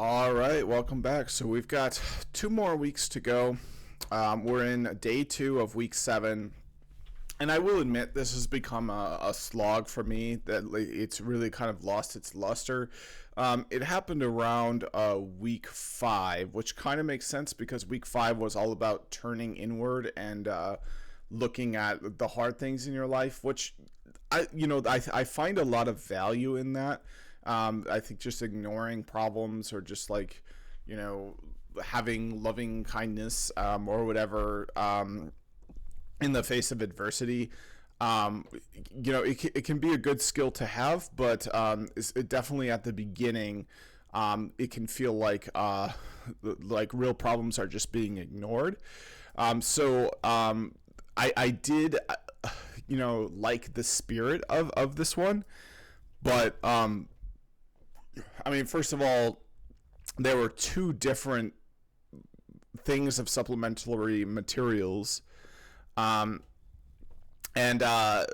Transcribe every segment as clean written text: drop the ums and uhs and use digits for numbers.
All right, welcome back. So we've got 2 more weeks to go. We're in day 2 of week 7. And I will admit this has become a slog for me, that it's really kind of lost its luster. It happened around week 5, which kind of makes sense because week 5 was all about turning inward and looking at the hard things in your life, which I find a lot of value in that. I think just ignoring problems or just having loving kindness or whatever in the face of adversity, it can be a good skill to have, but it definitely at the beginning, it can feel like real problems are just being ignored. I did, like the spirit of this one, but first of all, there were 2 different things of supplementary materials. And yeah,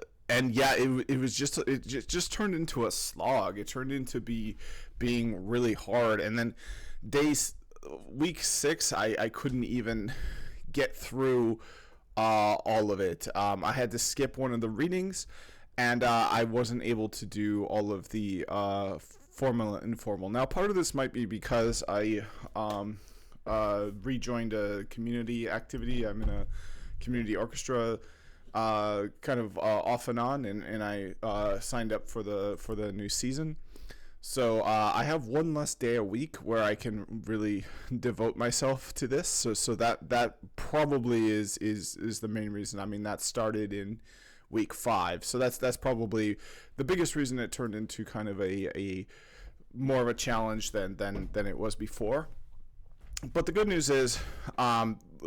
it just turned into a slog. It turned into being really hard. And then week 6, I couldn't even get through all of it. I had to skip one of the readings, and I wasn't able to do all of the formal and informal. Now, part of this might be because I rejoined a community activity. I'm in a community orchestra kind of off and on, and I signed up for the new season. So I have one less day a week where I can really devote myself to this. So that probably is the main reason. That started in week 5. So that's probably the biggest reason it turned into kind of a more of a challenge than it was before. But the good news is,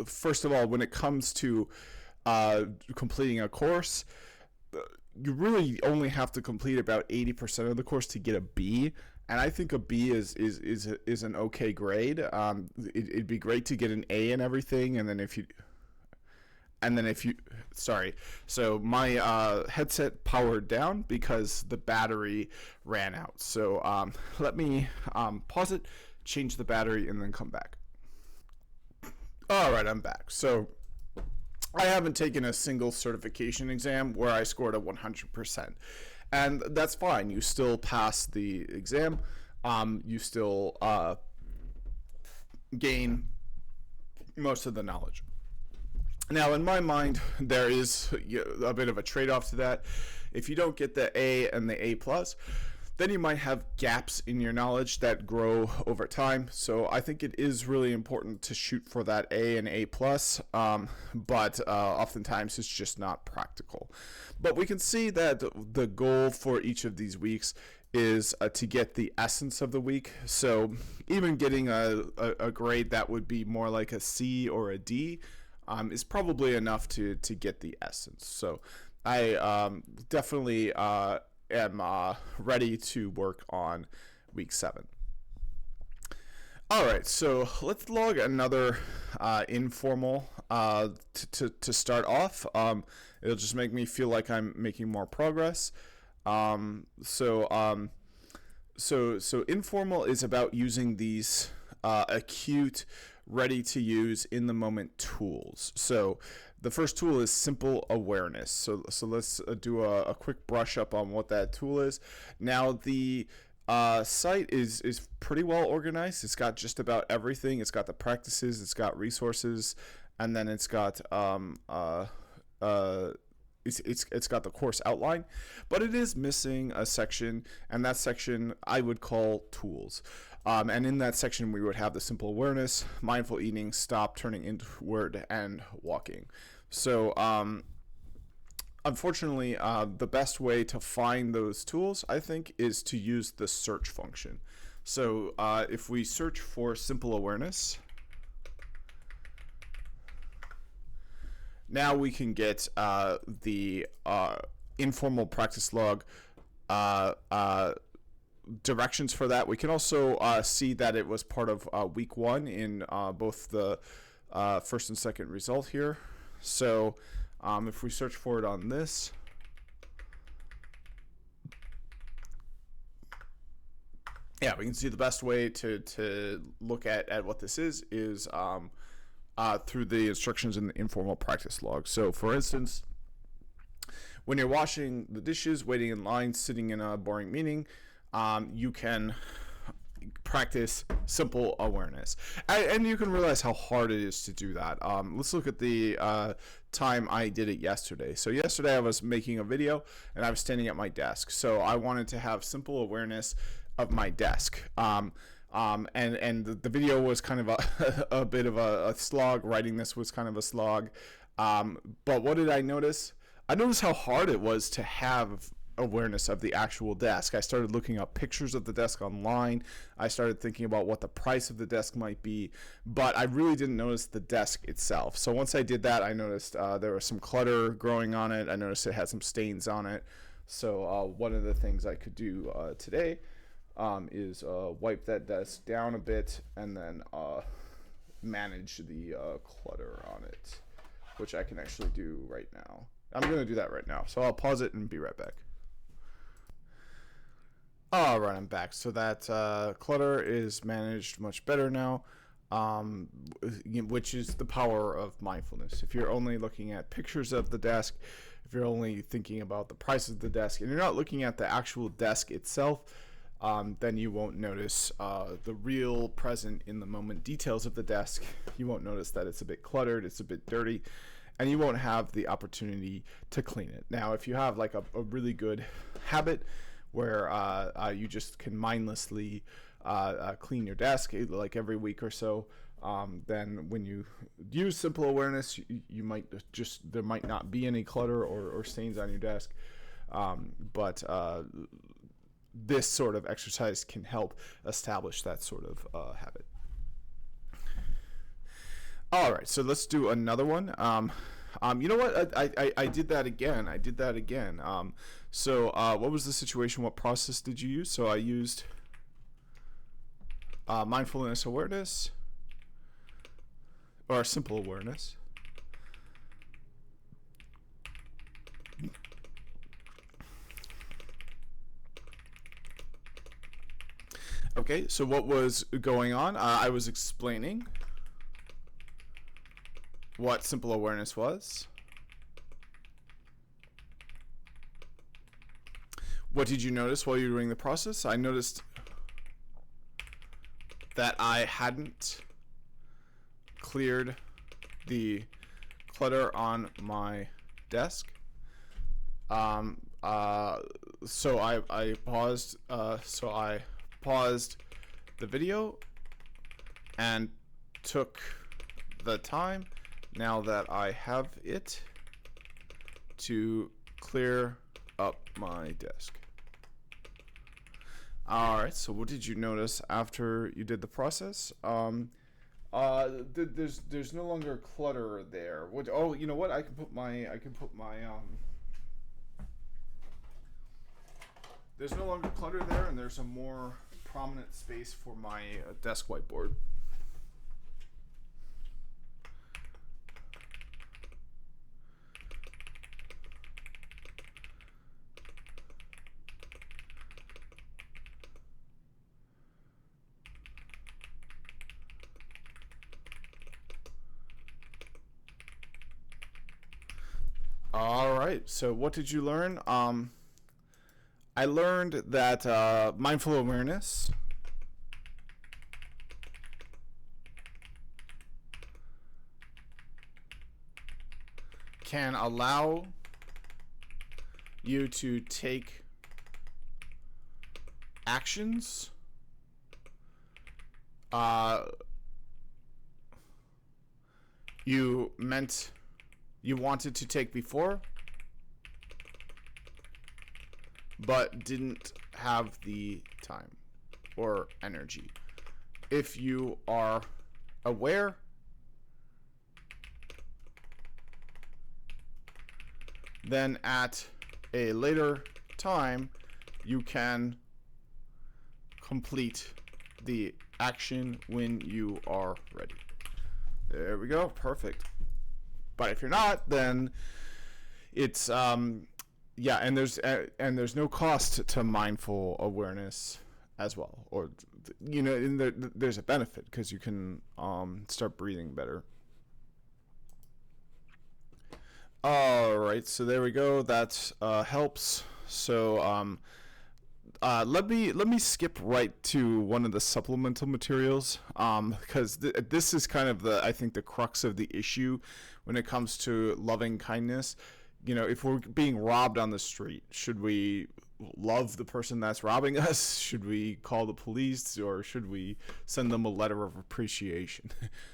first of all, when it comes to completing a course, you really only have to complete about 80% of the course to get a B, and I think a B is an okay grade. It'd be great to get an A in everything, and then if you so my headset powered down because the battery ran out. So let me pause it, change the battery, and then come back. All right, I'm back. So I haven't taken a single certification exam where I scored a 100%. And that's fine. You still pass the exam. You still gain most of the knowledge. Now, in my mind, there is a bit of a trade-off to that. If you don't get the A and the A+, then you might have gaps in your knowledge that grow over time. So I think it is really important to shoot for that A and A+, but oftentimes it's just not practical. But we can see that the goal for each of these weeks is to get the essence of the week. So even getting a grade that would be more like a C or a D is probably enough to get the essence. So I definitely am ready to work on week 7. All right, so let's log another informal to start off. It'll just make me feel like I'm making more progress. So informal is about using these acute, ready to use in the moment tools. So the first tool is simple awareness. So let's do a quick brush up on what that tool is. Now the site is pretty well organized. It's got just about everything. It's got the practices, it's got resources, and then it's got it's got the course outline, but it is missing a section, and that section I would call tools. And in that section, we would have the simple awareness, mindful eating, stop, turning inward, and walking. So, unfortunately, the best way to find those tools, I think, is to use the search function. So, if we search for simple awareness, now we can get the informal practice log directions for that. We can also see that it was part of week 1 in both the first and second result here. So if we search for it on this, yeah, we can see the best way to look at what this is through the instructions in the informal practice log. So, for instance, when you're washing the dishes, waiting in line, sitting in a boring meeting, you can practice simple awareness. And you can realize how hard it is to do that. Let's look at the time I did it yesterday. So yesterday I was making a video and I was standing at my desk. So I wanted to have simple awareness of my desk. And the video was kind of a bit of a slog. Writing this was kind of a slog. But what did I notice? I noticed how hard it was to have awareness of the actual desk. I started looking up pictures of the desk online. I started thinking about what the price of the desk might be, but I really didn't notice the desk itself. So once I did that, I noticed there was some clutter growing on it. I noticed it had some stains on it. So one of the things I could do today is wipe that desk down a bit and then manage the clutter on it, which I can actually do right now. I'm going to do that right now. So I'll pause it and be right back. All right, I'm back. So that clutter is managed much better now, which is the power of mindfulness. If you're only looking at pictures of the desk, if you're only thinking about the price of the desk, and you're not looking at the actual desk itself, then you won't notice the real present in the moment details of the desk. You won't notice that it's a bit cluttered, it's a bit dirty, and you won't have the opportunity to clean it. Now, if you have like a really good habit where you just can mindlessly clean your desk like every week or so, then when you use simple awareness, you might there might not be any clutter or stains on your desk, but this sort of exercise can help establish that sort of habit. All right, so let's do another one. You know what? I did that again. So what was the situation? What process did you use? So I used mindfulness awareness, or simple awareness. Okay, so what was going on? I was explaining what simple awareness was. What did you notice while you were doing the process? I noticed that I hadn't cleared the clutter on my desk. So I paused. So I paused the video and took the time, now that I have it, to clear up my desk. Alright, so what did you notice after you did the process? There's no longer clutter there. Oh, you know what? I can put my there's no longer clutter there, and there's a more prominent space for my desk whiteboard. All right, so what did you learn? I learned that mindful awareness can allow you to take actions you wanted to take before, but didn't have the time or energy. If you are aware, then at a later time, you can complete the action when you are ready. There we go, perfect. But if you're not, then it's and there's no cost to mindful awareness. as well, or and there's a benefit because you can start breathing better. All right, so there we go. That helps. So let me skip right to one of the supplemental materials, because this is kind of I think the crux of the issue when it comes to loving kindness. If we're being robbed on the street, should we love the person that's robbing us? Should we call the police, or should we send them a letter of appreciation?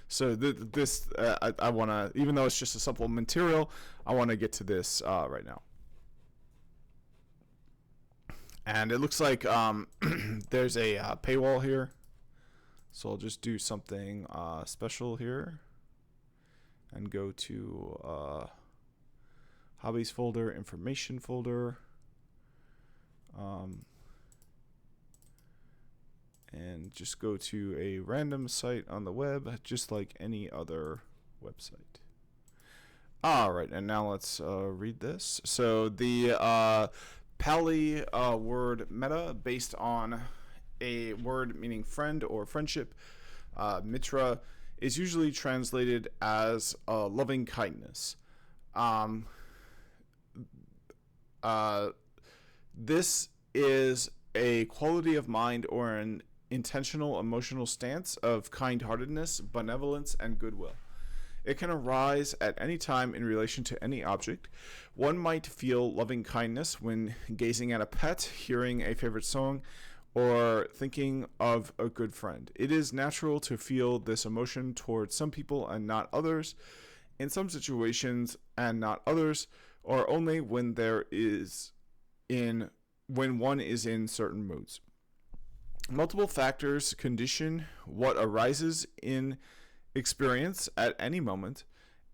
So this I want to, even though it's just a supplemental material, I want to get to this right now. And it looks like there's a paywall here, so I'll just do something special here and go to hobbies folder, information folder, and just go to a random site on the web, just like any other website. All right, and now let's read this. So the Pali word metta, based on a word meaning friend or friendship, mitra, is usually translated as loving kindness. This is a quality of mind or an intentional emotional stance of kind-heartedness, benevolence, and goodwill. It can arise at any time in relation to any object. One might feel loving kindness when gazing at a pet, hearing a favorite song, or thinking of a good friend. It is natural to feel this emotion towards some people and not others, in some situations and not others, or only when when one is in certain moods. Multiple factors condition what arises in experience at any moment,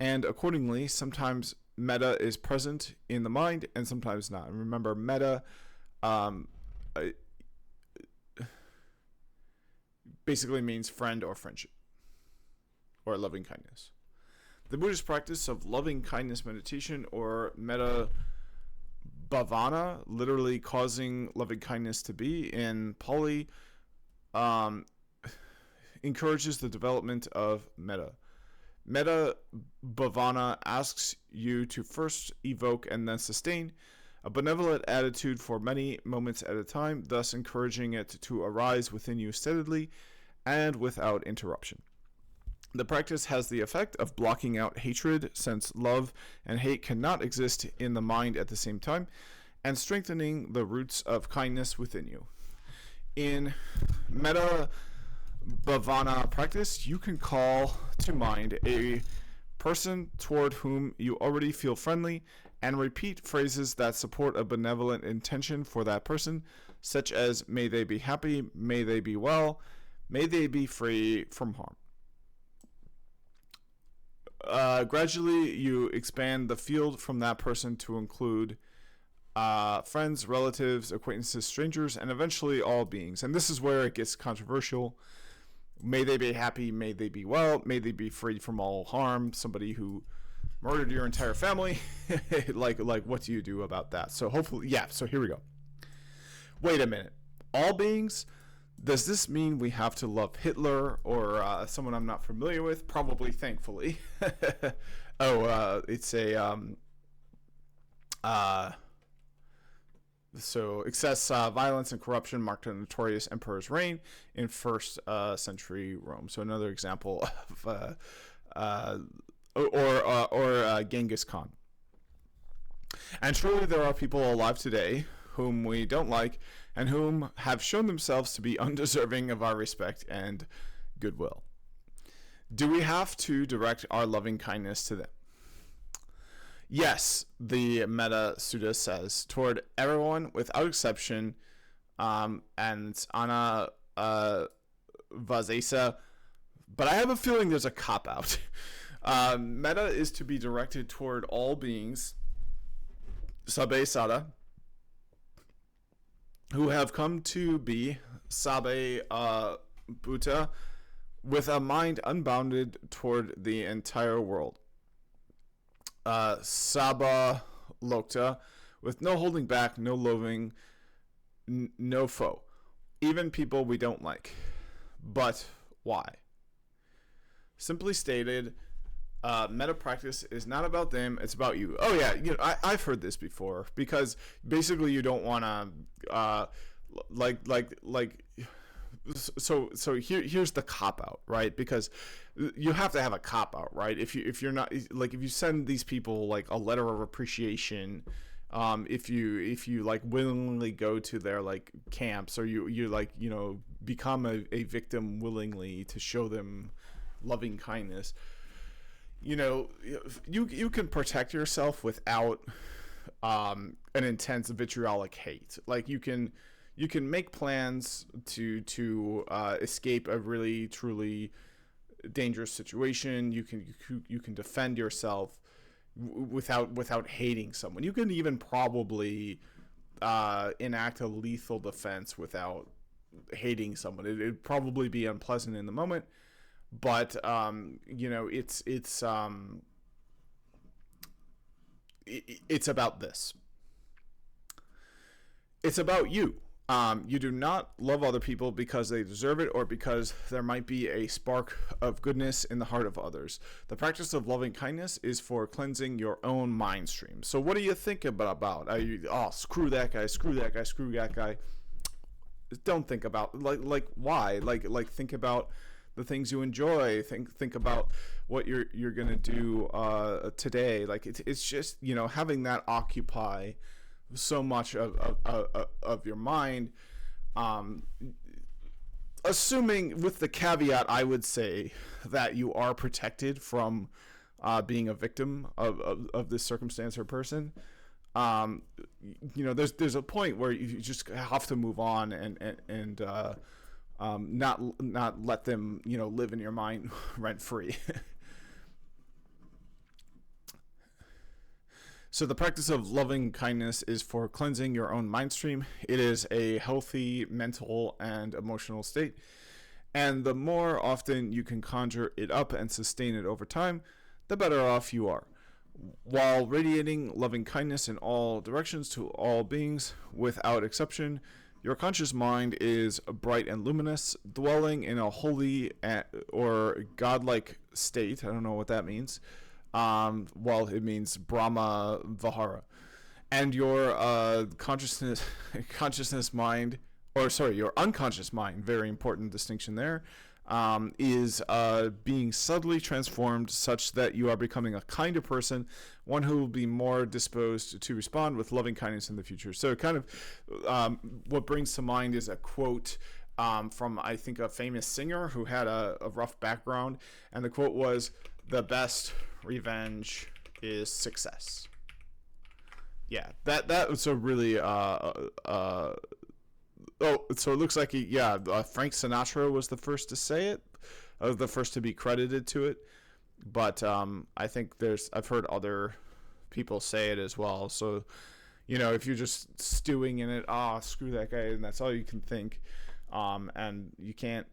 and accordingly, sometimes metta is present in the mind and sometimes not. And remember, metta basically means friend or friendship or loving kindness. The Buddhist practice of loving kindness meditation, or metta bhavana, literally causing loving kindness to be in Pali, encourages the development of metta. Metta bhavana asks you to first evoke and then sustain a benevolent attitude for many moments at a time, thus encouraging it to arise within you steadily and without interruption. The practice has the effect of blocking out hatred, since love and hate cannot exist in the mind at the same time, and strengthening the roots of kindness within you. In metta bhavana practice, you can call to mind a person toward whom you already feel friendly and repeat phrases that support a benevolent intention for that person, such as, may they be happy, may they be well, may they be free from harm. Gradually, you expand the field from that person to include friends, relatives, acquaintances, strangers, and eventually all beings. And this is where it gets controversial. May they be happy, may they be well, may they be free from all harm. Somebody who murdered your entire family, like what do you do about that? So hopefully, yeah, so here we go. Wait a minute. All beings? Does this mean we have to love Hitler or someone I'm not familiar with? Probably, thankfully. It's a so excess violence and corruption marked a notorious emperor's reign in first century Rome. So another example of Genghis Khan. And truly, there are people alive today whom we don't like and whom have shown themselves to be undeserving of our respect and goodwill. Do we have to direct our loving kindness to them? Yes, the Metta Sutta says, toward everyone without exception, and Anna Vazesa, but I have a feeling there's a cop-out. Metta is to be directed toward all beings, Sabbe Sada, who have come to be Sabbe Bhuta, with a mind unbounded toward the entire world. Sabba Lokta, with no holding back, no loathing, no foe. even people we don't like. But why? Simply stated, meta practice is not about them, it's about you. Oh yeah, I've heard this before, because basically you don't want to here's the cop out, right? Because you have to have a cop out, right? If you're not, like, if you send these people like a letter of appreciation, if you like willingly go to their like camps, or you like, become a victim willingly to show them loving kindness, you can protect yourself without an intense vitriolic hate. Like, you can make plans to escape a really truly dangerous situation. You can defend yourself without hating someone. You can even probably enact a lethal defense without hating someone. It'd probably be unpleasant in the moment, but it's about this. It's about you. You do not love other people because they deserve it, or because there might be a spark of goodness in the heart of others. The practice of loving kindness is for cleansing your own mind stream. So what do you think about? Screw that guy, screw that guy, screw that guy. Don't think about like why? Like think about the things you enjoy. Think about what you're gonna do today. Like it's just, having that occupy so much of your mind, assuming, with the caveat, I would say, that you are protected from being a victim of this circumstance or person. There's a point where you just have to move on and not let them live in your mind rent free. So the practice of loving kindness is for cleansing your own mind stream. It is a healthy mental and emotional state, and the more often you can conjure it up and sustain it over time, the better off you are. While radiating loving kindness in all directions to all beings, without exception, your conscious mind is bright and luminous, dwelling in a holy or godlike state. I don't know what that means. It means Brahma Vihara, and your consciousness mind, your unconscious mind, very important distinction there, is being subtly transformed such that you are becoming a kinder person, one who will be more disposed to respond with loving kindness in the future. So kind of what brings to mind is a quote from, I think, a famous singer who had a rough background, and the quote was, "The best revenge is success." Yeah, that was a really so it looks like Frank Sinatra was the first to say it, the first to be credited to it, but I think I've heard other people say it as well. So if you're just stewing in it, screw that guy, and that's all you can think, and you can't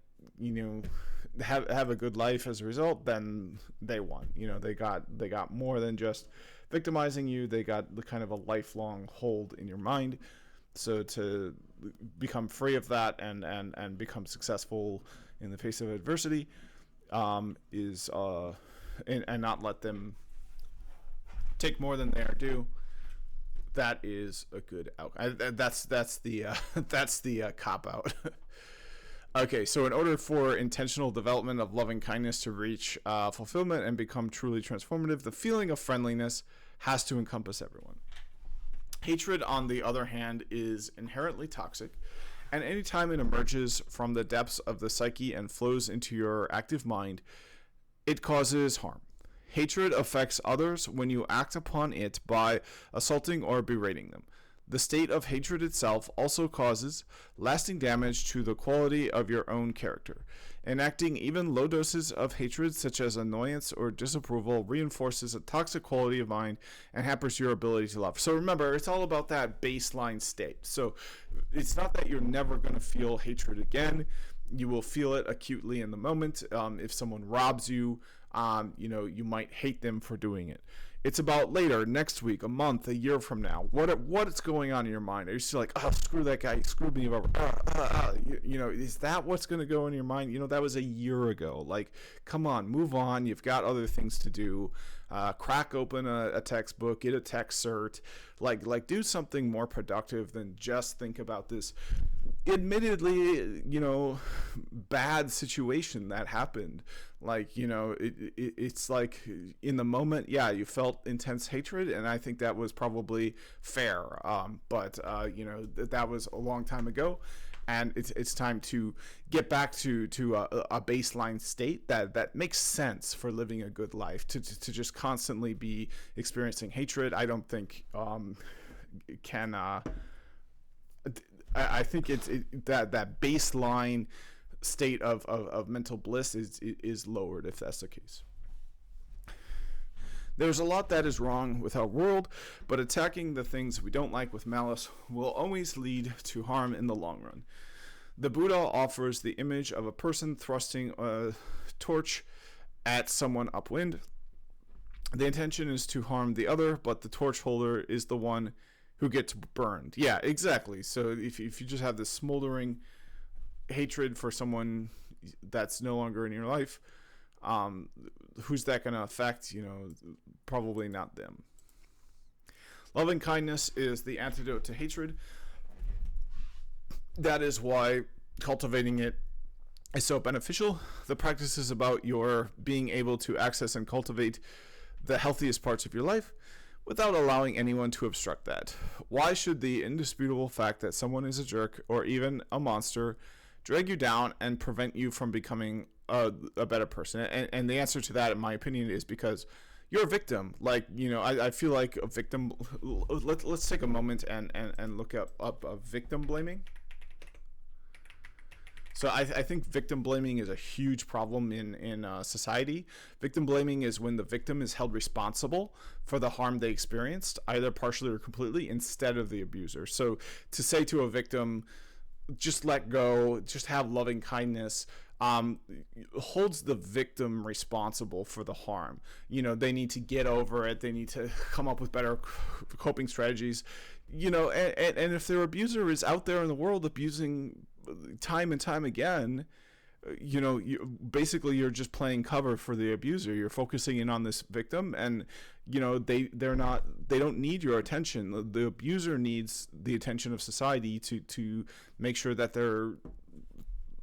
have a good life as a result, then they won. They got more than just victimizing you. They got the kind of a lifelong hold in your mind. So to become free of that and become successful in the face of adversity is and not let them take more than they are due. That is a good outcome. That's the cop out. Okay, so in order for intentional development of loving kindness to reach fulfillment and become truly transformative, the feeling of friendliness has to encompass everyone. Hatred, on the other hand, is inherently toxic, and anytime it emerges from the depths of the psyche and flows into your active mind, it causes harm. Hatred affects others when you act upon it by assaulting or berating them. The state of hatred itself also causes lasting damage to the quality of your own character. Enacting even low doses of hatred, such as annoyance or disapproval, reinforces a toxic quality of mind and hampers your ability to love. So remember, it's all about that baseline state. So it's not that you're never going to feel hatred again. You will feel it acutely in the moment. If someone robs you, you might hate them for doing it. It's about later, next week, a month, a year from now. What's going on in your mind? Are you still like, oh, screw that guy, screw me over? Is that what's going to go in your mind? That was a year ago. Like, come on, move on. You've got other things to do. Crack open a textbook, get a tech cert, like do something more productive than just think about this admittedly, bad situation that happened. Like, it's like in the moment, yeah, you felt intense hatred, and I think that was probably fair. But that was a long time ago, and it's time to get back to a baseline state that makes sense for living a good life. To just constantly be experiencing hatred, I don't think can. I think it's that baseline state of mental bliss is lowered if that's the case. There's a lot that is wrong with our world, but attacking the things we don't like with malice will always lead to harm in the long run. The Buddha offers the image of a person thrusting a torch at someone upwind. The intention is to harm the other, but the torch holder is the one who gets burned. Yeah, exactly. So if you just have this smoldering hatred for someone that's no longer in your life, who's that going to affect? Probably not them. Loving kindness is the antidote to hatred. That is why cultivating it is so beneficial. The practice is about your being able to access and cultivate the healthiest parts of your life without allowing anyone to obstruct that. Why should the indisputable fact that someone is a jerk or even a monster drag you down and prevent you from becoming a better person? And the answer to that, in my opinion, is because you're a victim. Like, I feel like a victim. Let's take a moment and look up victim blaming. So I think victim blaming is a huge problem in society. Victim blaming is when the victim is held responsible for the harm they experienced, either partially or completely, instead of the abuser. So to say to a victim, just let go, just have loving kindness, holds the victim responsible for the harm. They need to get over it. They need to come up with better coping strategies. And if their abuser is out there in the world abusing time and time again, you're just playing cover for the abuser. You're focusing in on this victim, and they don't need your attention. The abuser needs the attention of society to make sure that they're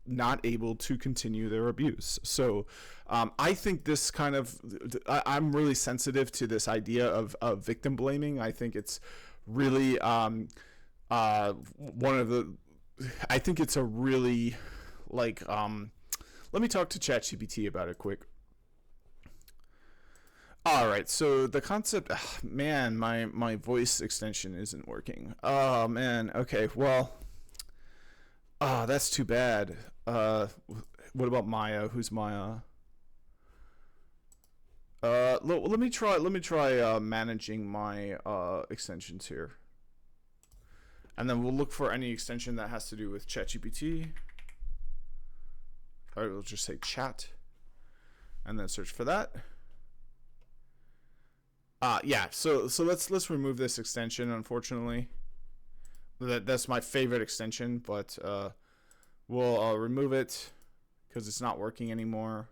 not able to continue their abuse. So I think this kind of, I'm really sensitive to this idea of victim blaming. I think it's really I think it's a really, let me talk to ChatGPT about it quick. All right, so the concept, man, my voice extension isn't working. Oh, man, okay, well, that's too bad. What about Maya? Who's Maya? Let me try managing my extensions here. And then we'll look for any extension that has to do with ChatGPT. All right, we'll just say chat, and then search for that. Yeah. So let's remove this extension. Unfortunately, that's my favorite extension, but we'll remove it because it's not working anymore.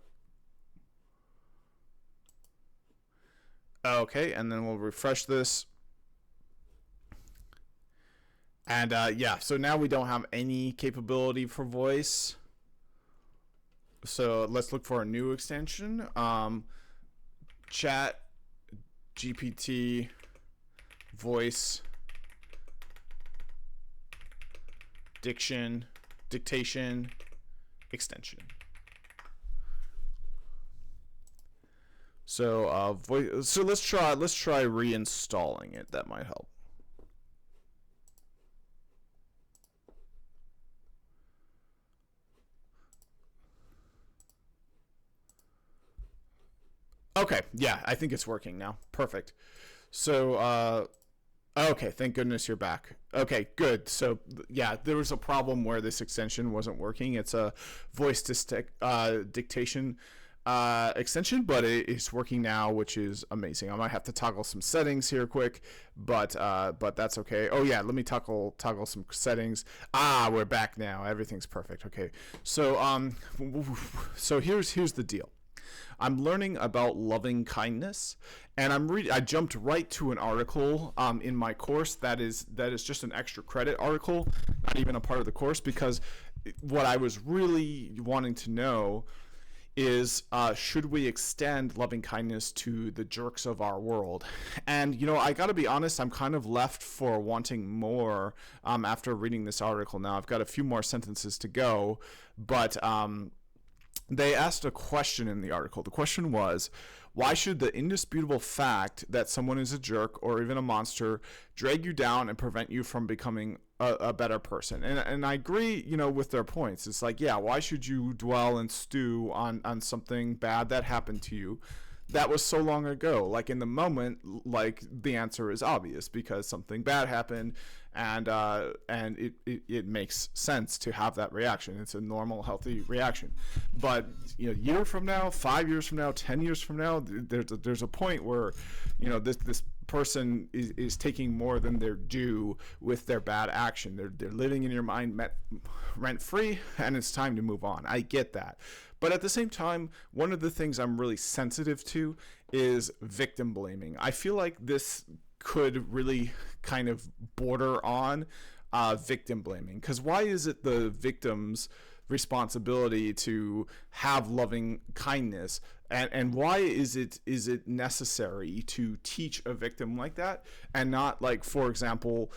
Okay, and then we'll refresh this. And yeah, so now we don't have any capability for voice. So let's look for a new extension. Chat GPT voice dictation extension. So voice. So let's try reinstalling it. That might help. Okay, yeah, I think it's working now. Perfect. So Okay, thank goodness you're back. Okay, good. So, yeah, there was a problem where this extension wasn't working. It's a voice dictation extension, but it's working now, which is amazing. I might have to toggle some settings here quick, but that's okay. Oh yeah, let me toggle some settings. We're back now. Everything's perfect. Okay, so so here's the deal. I'm learning about loving kindness, and I jumped right to an article in my course that is just an extra credit article, not even a part of the course, because what I was really wanting to know is should we extend loving kindness to the jerks of our world? And I gotta be honest, I'm kind of left for wanting more after reading this article. Now I've got a few more sentences to go, but they asked a question in the article. The question was, why should the indisputable fact that someone is a jerk or even a monster drag you down and prevent you from becoming a better person? And I agree, with their points. It's like, yeah, why should you dwell and stew on something bad that happened to you that was so long ago? Like, in the moment, like, the answer is obvious because something bad happened, and it makes sense to have that reaction. It's a normal, healthy reaction. But a year from now, 5 years from now, 10 years from now, there's a point where this person is taking more than their due with their bad action. They're living in your mind rent free, and it's time to move on. I get that. But at the same time, one of the things I'm really sensitive to is victim blaming. I feel like this could really kind of border on victim blaming, because why is it the victim's responsibility to have loving kindness, and why is it necessary to teach a victim like that and not, like, for example,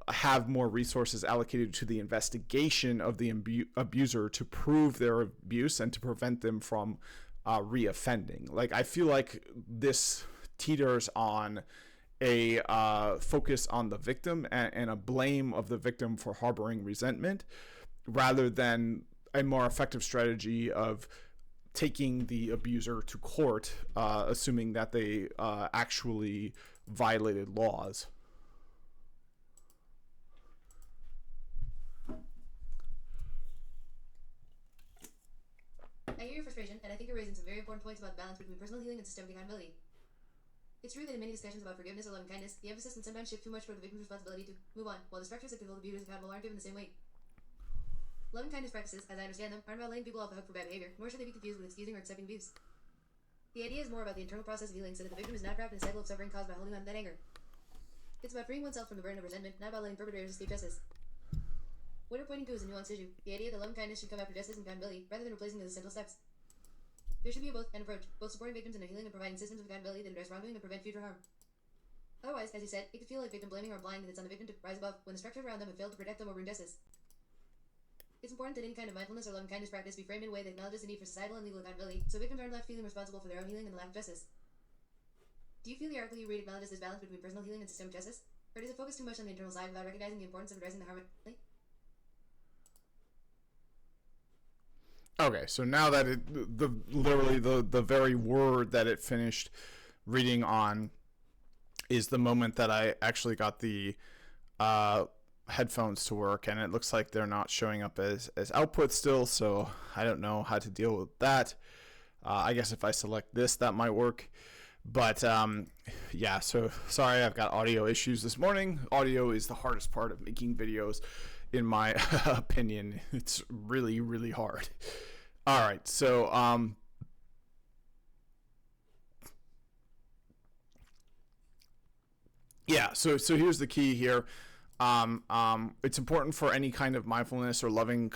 have more resources allocated to the investigation of the abuser to prove their abuse and to prevent them from reoffending? Like, I feel like this teeters on a focus on the victim and a blame of the victim for harboring resentment, rather than a more effective strategy of taking the abuser to court, assuming that they actually violated laws. I hear your frustration, and I think you're raising some very important points about the balance between personal healing and systemic accountability. It's true that in many discussions about forgiveness or loving kindness, the emphasis can sometimes shift too much toward the victim's responsibility to move on, while the structures that can hold abusers accountable aren't given the same weight. Loving kindness practices, as I understand them, aren't about letting people off the hook for bad behavior, nor should they be confused with excusing or accepting abuse. The idea is more about the internal process of healing so that the victim is not trapped in a cycle of suffering caused by holding on to that anger. It's about freeing oneself from the burden of resentment, not about letting perpetrators escape justice. What you're pointing to is a nuanced issue, the idea that loving kindness should come after justice and accountability, rather than replacing them as essential steps. There should be a both and approach, both supporting victims in their healing and providing systems of accountability that address wrongdoing and prevent future harm. Otherwise, as you said, it could feel like victim blaming or implying that it's on the victim to rise above when the structures around them have failed to protect them or bring justice. It's important that any kind of mindfulness or loving kindness practice be framed in a way that acknowledges the need for societal and legal accountability, so victims aren't left feeling responsible for their own healing and the lack of justice. Do you feel the article you read acknowledges this balance between personal healing and systemic justice? Or does it focus too much on the internal side without recognizing the importance of addressing the harm? Okay, so now that literally the very word that it finished reading on is the moment that I actually got the headphones to work, and it looks like they're not showing up as output still, so I don't know how to deal with that. I guess if I select this, that might work. But yeah, so sorry, I've got audio issues this morning. Audio is the hardest part of making videos, in my opinion. It's really, really hard. All right, so yeah, so here's the key here. It's important for any kind of mindfulness or loving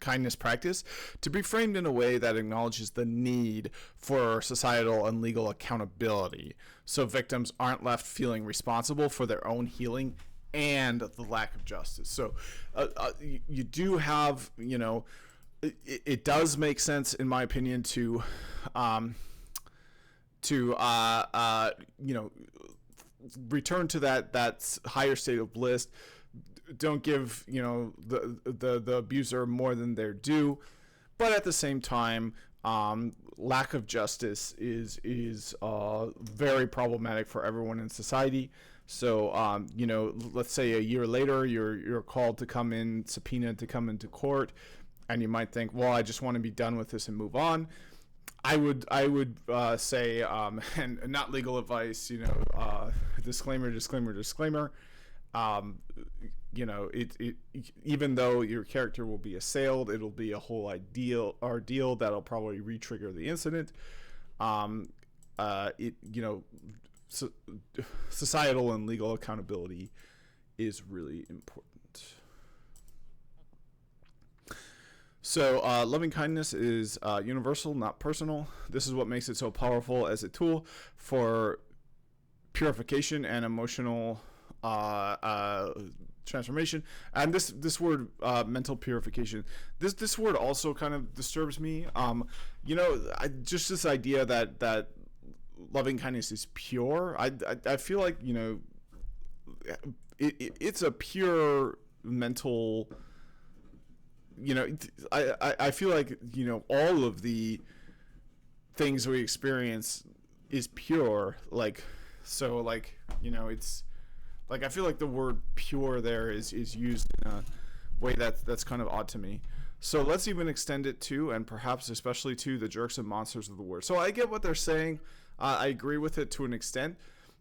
kindness practice to be framed in a way that acknowledges the need for societal and legal accountability, so victims aren't left feeling responsible for their own healing and the lack of justice. So you do have, it does make sense, in my opinion, to return to that higher state of bliss. Don't give the abuser more than they're due, but at the same time, lack of justice is very problematic for everyone in society. So, let's say a year later, you're called to come in, subpoenaed to come into court, and you might think, well, I just want to be done with this and move on. I would say, and not legal advice, disclaimer. Even though your character will be assailed, it'll be a whole ordeal that'll probably re-trigger the incident. Societal and legal accountability is really important. So loving kindness is universal, not personal. This is what makes it so powerful as a tool for purification and emotional transformation. And this word, mental purification, this word also kind of disturbs me. Just this idea that loving kindness is pure. I feel like, it's a pure mental, I feel like, all of the things we experience is pure. It's like, I feel like the word pure there is used in a way that's kind of odd to me. So let's even extend it to, and perhaps especially to, the jerks and monsters of the world. So I get what they're saying. I agree with it to an extent,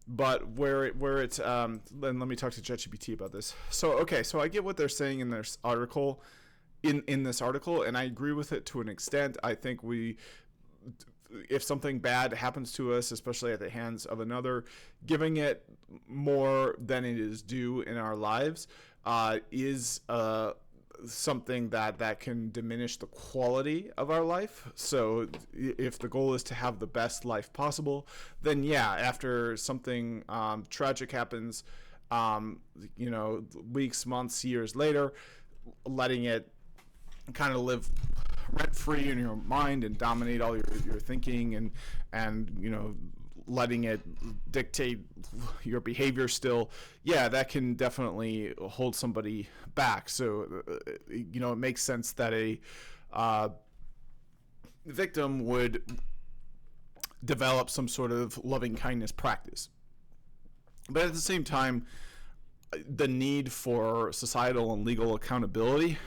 but where it's then let me talk to ChatGPT about this. So I get what they're saying in this article, in this article, and I agree with it to an extent. I think if something bad happens to us, especially at the hands of another, giving it more than it is due in our lives is something that can diminish the quality of our life. So if the goal is to have the best life possible, then after something tragic happens, weeks, months, years later, letting it kind of live rent free in your mind and dominate all your thinking and letting it dictate your behavior still, that can definitely hold somebody back. So it makes sense that a victim would develop some sort of loving kindness practice. But at the same time, the need for societal and legal accountability,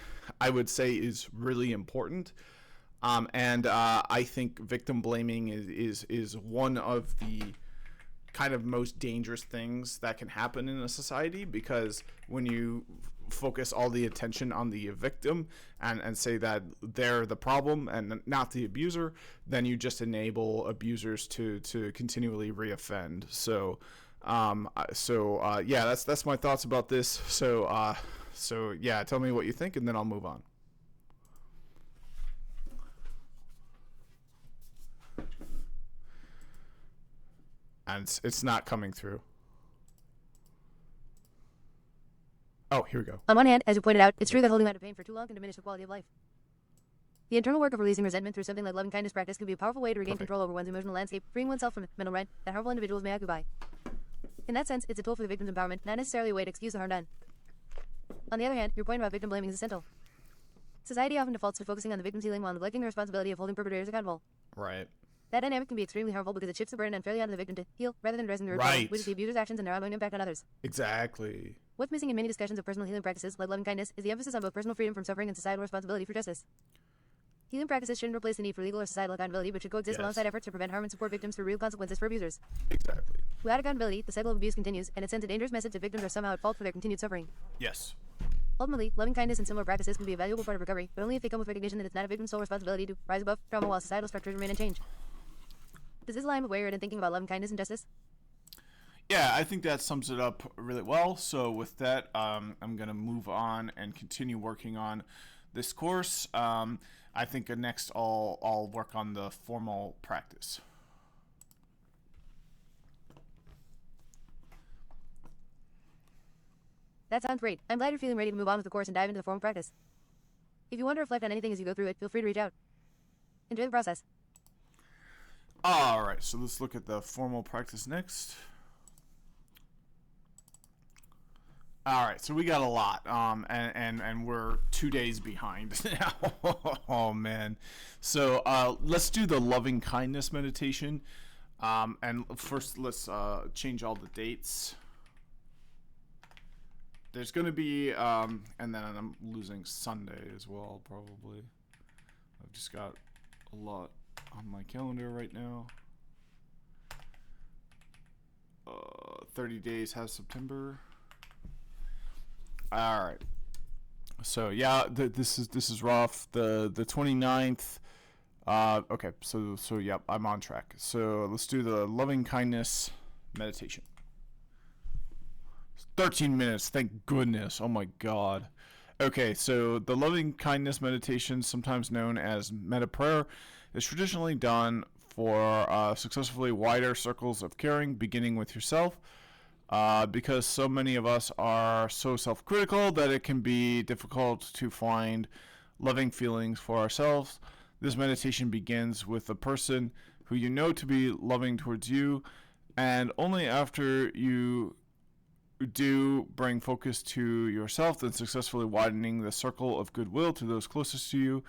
I would say, is really important. And I think victim blaming is one of the kind of most dangerous things that can happen in a society, because when you focus all the attention on the victim and say that they're the problem and not the abuser, then you just enable abusers to continually reoffend. So that's my thoughts about this. So tell me what you think, and then I'll move on. And it's not coming through. Oh, here we go. On one hand, as you pointed out, it's true that holding on to pain for too long can diminish the quality of life. The internal work of releasing resentment through something like loving kindness practice can be a powerful way to regain control over one's emotional landscape, freeing oneself from mental rent that harmful individuals may occupy. In that sense, it's a tool for the victim's empowerment, not necessarily a way to excuse the harm done. On the other hand, your point about victim blaming is essential. Society often defaults to focusing on the victim's healing while neglecting the responsibility of holding perpetrators accountable. Right. That dynamic can be extremely harmful because it shifts the burden unfairly onto the victim to heal rather than addressing the root cause, which is the abuser's actions and their ongoing impact on others. Exactly. What's missing in many discussions of personal healing practices like loving kindness is the emphasis on both personal freedom from suffering and societal responsibility for justice. Healing practices shouldn't replace the need for legal or societal accountability, but should coexist alongside efforts to prevent harm and support victims through real consequences for abusers. Exactly. Without accountability, the cycle of abuse continues, and it sends a dangerous message that victims are somehow at fault for their continued suffering. Yes. Ultimately, loving kindness and similar practices can be a valuable part of recovery, but only if they come with recognition that it's not a victim's sole responsibility to rise above trauma while societal structures remain unchanged. Does this align with where you're in thinking about loving kindness and justice? Yeah, I think that sums it up really well. So with that, I'm going to move on and continue working on this course. I think next I'll work on the formal practice. That sounds great. I'm glad you're feeling ready to move on with the course and dive into the formal practice. If you want to reflect on anything as you go through it, feel free to reach out. Enjoy the process. All right, so let's look at the formal practice next. All right, so we got a lot, and we're 2 days behind now. Oh man! So let's do the loving kindness meditation, and first let's change all the dates. there's going to be, and then I'm losing Sunday as well, probably. I've just got a lot on my calendar right now. 30 days has September. All right. So yeah, this is rough. The 29th. Okay. So yeah, I'm on track. So let's do the loving kindness meditation. 13 minutes. Thank goodness. Oh my God. Okay. So the loving kindness meditation, sometimes known as metta prayer, is traditionally done for successfully wider circles of caring, beginning with yourself. Because so many of us are so self-critical that it can be difficult to find loving feelings for ourselves. This meditation begins with the person who you know to be loving towards you, and only after you do bring focus to yourself, then successfully widening the circle of goodwill to those closest to you,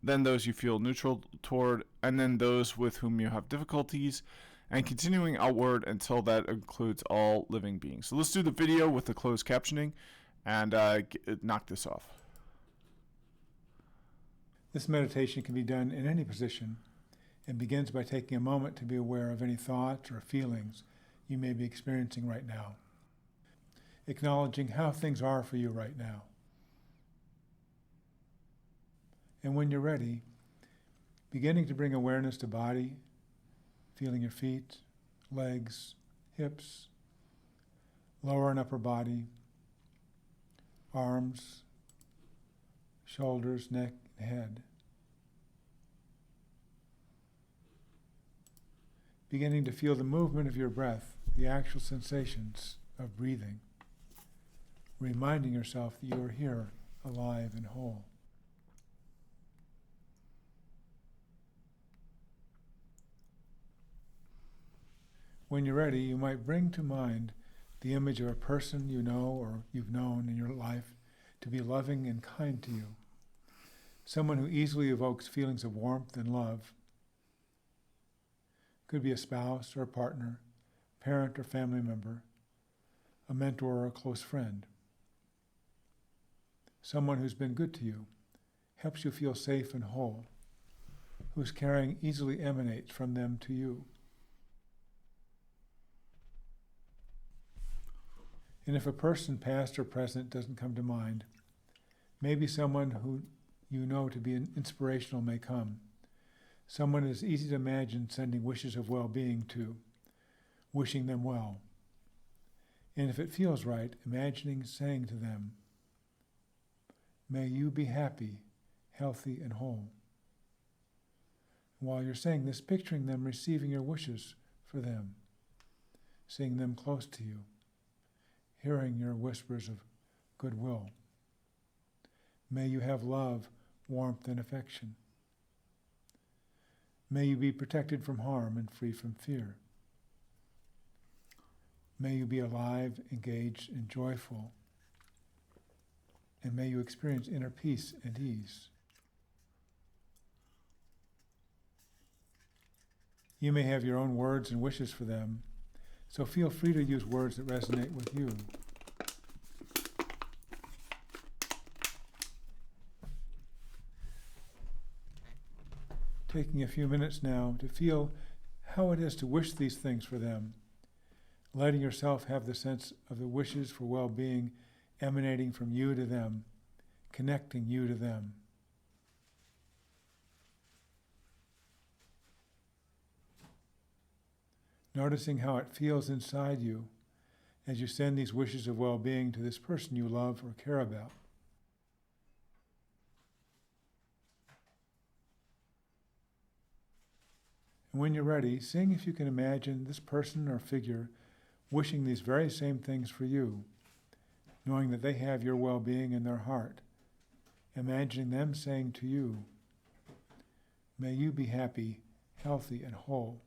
then those you feel neutral toward, and then those with whom you have difficulties, and continuing outward until that includes all living beings. So let's do the video with the closed captioning and knock this off. This meditation can be done in any position and begins by taking a moment to be aware of any thoughts or feelings you may be experiencing right now, acknowledging how things are for you right now. And when you're ready, beginning to bring awareness to body, feeling your feet, legs, hips, lower and upper body, arms, shoulders, neck, and head. Beginning to feel the movement of your breath, the actual sensations of breathing, reminding yourself that you are here, alive and whole. When you're ready, you might bring to mind the image of a person you know or you've known in your life to be loving and kind to you, someone who easily evokes feelings of warmth and love. Could be a spouse or a partner, parent or family member, a mentor or a close friend. Someone who's been good to you, helps you feel safe and whole, whose caring easily emanates from them to you. And if a person, past or present, doesn't come to mind, maybe someone who you know to be inspirational may come. Someone it is easy to imagine sending wishes of well-being to, wishing them well. And if it feels right, imagining saying to them, "May you be happy, healthy, and whole." And while you're saying this, picturing them receiving your wishes for them, seeing them close to you, hearing your whispers of goodwill. May you have love, warmth, and affection. May you be protected from harm and free from fear. May you be alive, engaged, and joyful. And may you experience inner peace and ease. You may have your own words and wishes for them, so feel free to use words that resonate with you. Taking a few minutes now to feel how it is to wish these things for them, letting yourself have the sense of the wishes for well-being emanating from you to them, connecting you to them. Noticing how it feels inside you as you send these wishes of well-being to this person you love or care about. And when you're ready, seeing if you can imagine this person or figure wishing these very same things for you, knowing that they have your well-being in their heart, imagining them saying to you, "May you be happy, healthy, and whole.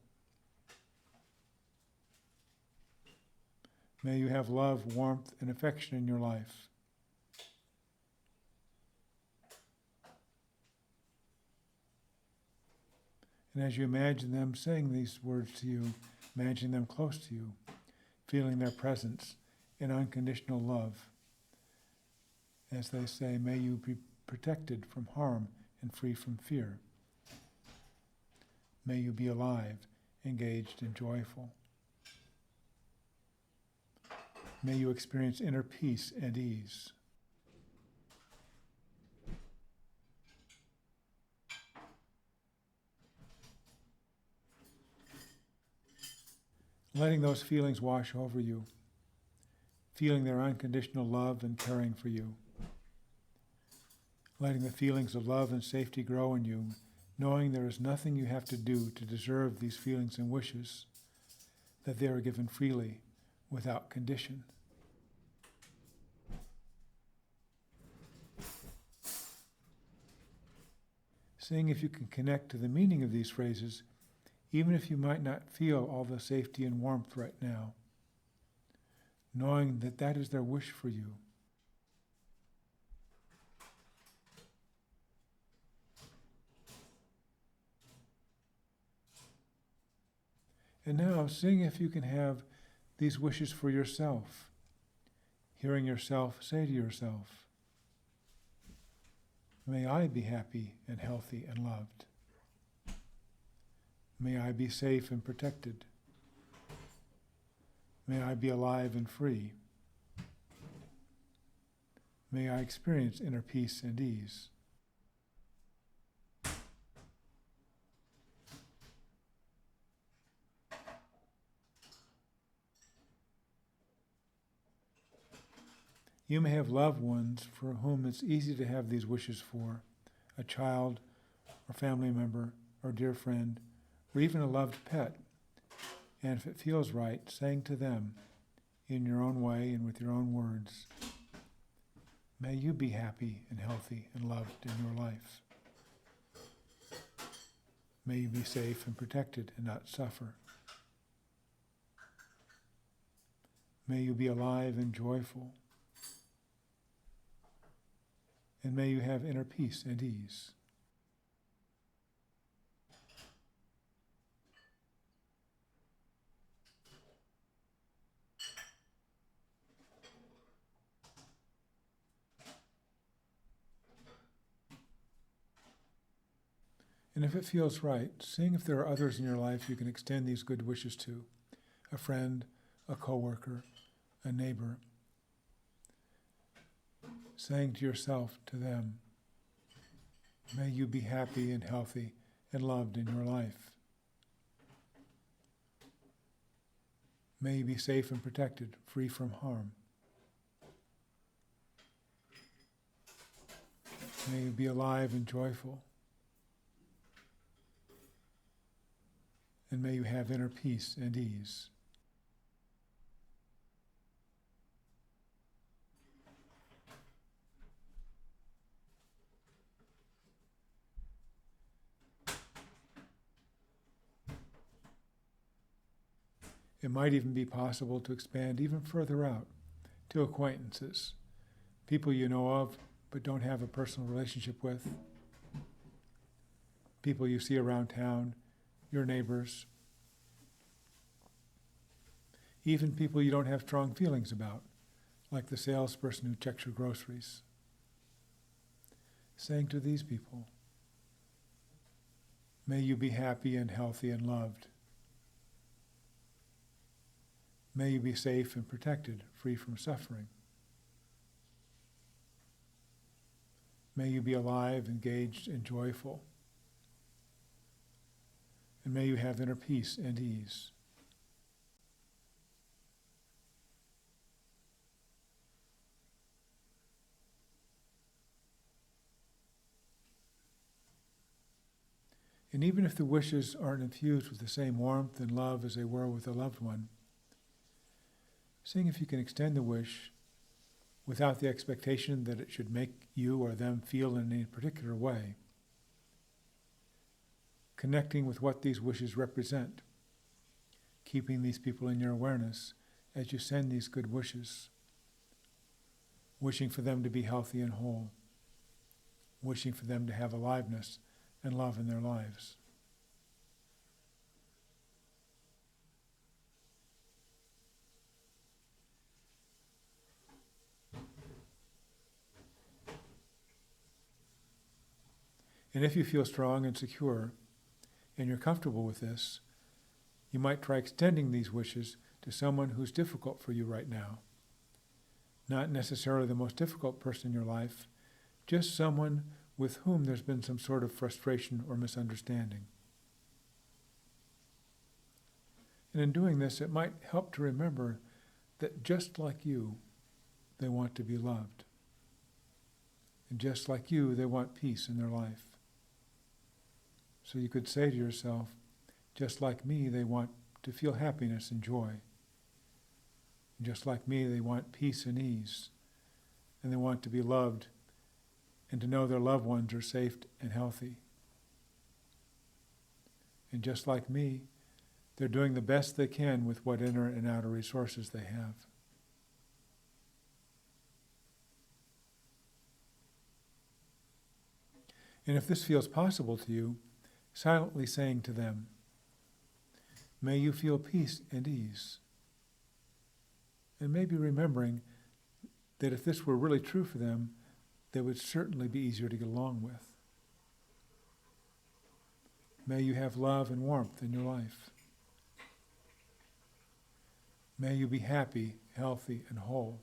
May you have love, warmth, and affection in your life. And as you imagine them saying these words to you, imagine them close to you, feeling their presence in unconditional love, As they say, may you be protected from harm and free from fear. May you be alive, engaged and joyful. May you experience inner peace and ease. Letting those feelings wash over you, feeling their unconditional love and caring for you. Letting the feelings of love and safety grow in you, knowing there is nothing you have to do to deserve these feelings and wishes, that they are given freely, without condition. Seeing if you can connect to the meaning of these phrases, even if you might not feel all the safety and warmth right now, knowing that that is their wish for you. And now, seeing if you can have these wishes for yourself, hearing yourself say to yourself, may I be happy and healthy and loved. May I be safe and protected. May I be alive and free. May I experience inner peace and ease. You may have loved ones for whom it's easy to have these wishes for, a child or family member or dear friend, or even a loved pet. And if it feels right, saying to them, in your own way and with your own words, may you be happy and healthy and loved in your life. May you be safe and protected and not suffer. May you be alive and joyful. And may you have inner peace and ease. And if it feels right, seeing if there are others in your life you can extend these good wishes to, a friend, a coworker, a neighbor, saying to yourself, to them, may you be happy and healthy and loved in your life. May you be safe and protected, free from harm. May you be alive and joyful. And may you have inner peace and ease. It might even be possible to expand even further out to acquaintances, people you know of but don't have a personal relationship with, people you see around town, your neighbors, even people you don't have strong feelings about, like the salesperson who checks your groceries. Saying to these people, may you be happy and healthy and loved. May you be safe and protected, free from suffering. May you be alive, engaged, and joyful. And may you have inner peace and ease. And even if the wishes aren't infused with the same warmth and love as they were with a loved one, seeing if you can extend the wish without the expectation that it should make you or them feel in any particular way, connecting with what these wishes represent, keeping these people in your awareness as you send these good wishes, wishing for them to be healthy and whole, wishing for them to have aliveness and love in their lives. And if you feel strong and secure, and you're comfortable with this, you might try extending these wishes to someone who's difficult for you right now. Not necessarily the most difficult person in your life, just someone with whom there's been some sort of frustration or misunderstanding. And in doing this, it might help to remember that just like you, they want to be loved. And just like you, they want peace in their life. So you could say to yourself, just like me, they want to feel happiness and joy. And just like me, they want peace and ease. And they want to be loved and to know their loved ones are safe and healthy. And just like me, they're doing the best they can with what inner and outer resources they have. And if this feels possible to you, silently saying to them, may you feel peace and ease. And maybe remembering that if this were really true for them, they would certainly be easier to get along with. May you have love and warmth in your life. May you be happy, healthy, and whole.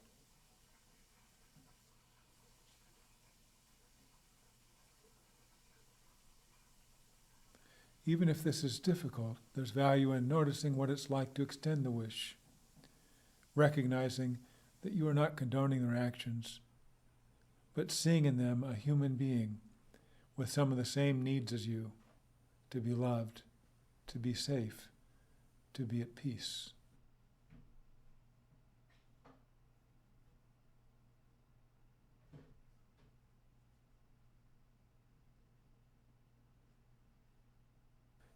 Even if this is difficult, there's value in noticing what it's like to extend the wish, recognizing that you are not condoning their actions, but seeing in them a human being with some of the same needs as you, to be loved, to be safe, to be at peace.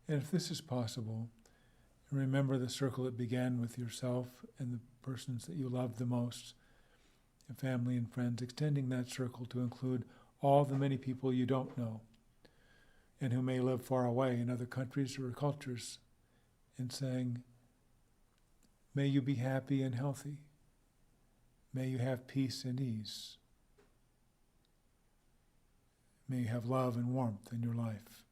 And if this is possible, remember the circle that began with yourself and the persons that you love the most, your family and friends, extending that circle to include all the many people you don't know and who may live far away in other countries or cultures, and saying, may you be happy and healthy. May you have peace and ease. May you have love and warmth in your life.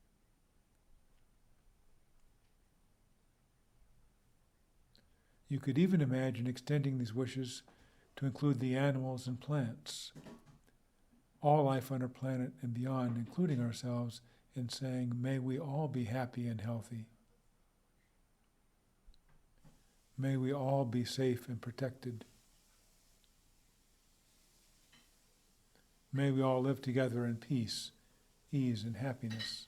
You could even imagine extending these wishes to include the animals and plants, all life on our planet and beyond, including ourselves, and saying, may we all be happy and healthy. May we all be safe and protected. May we all live together in peace, ease, and happiness.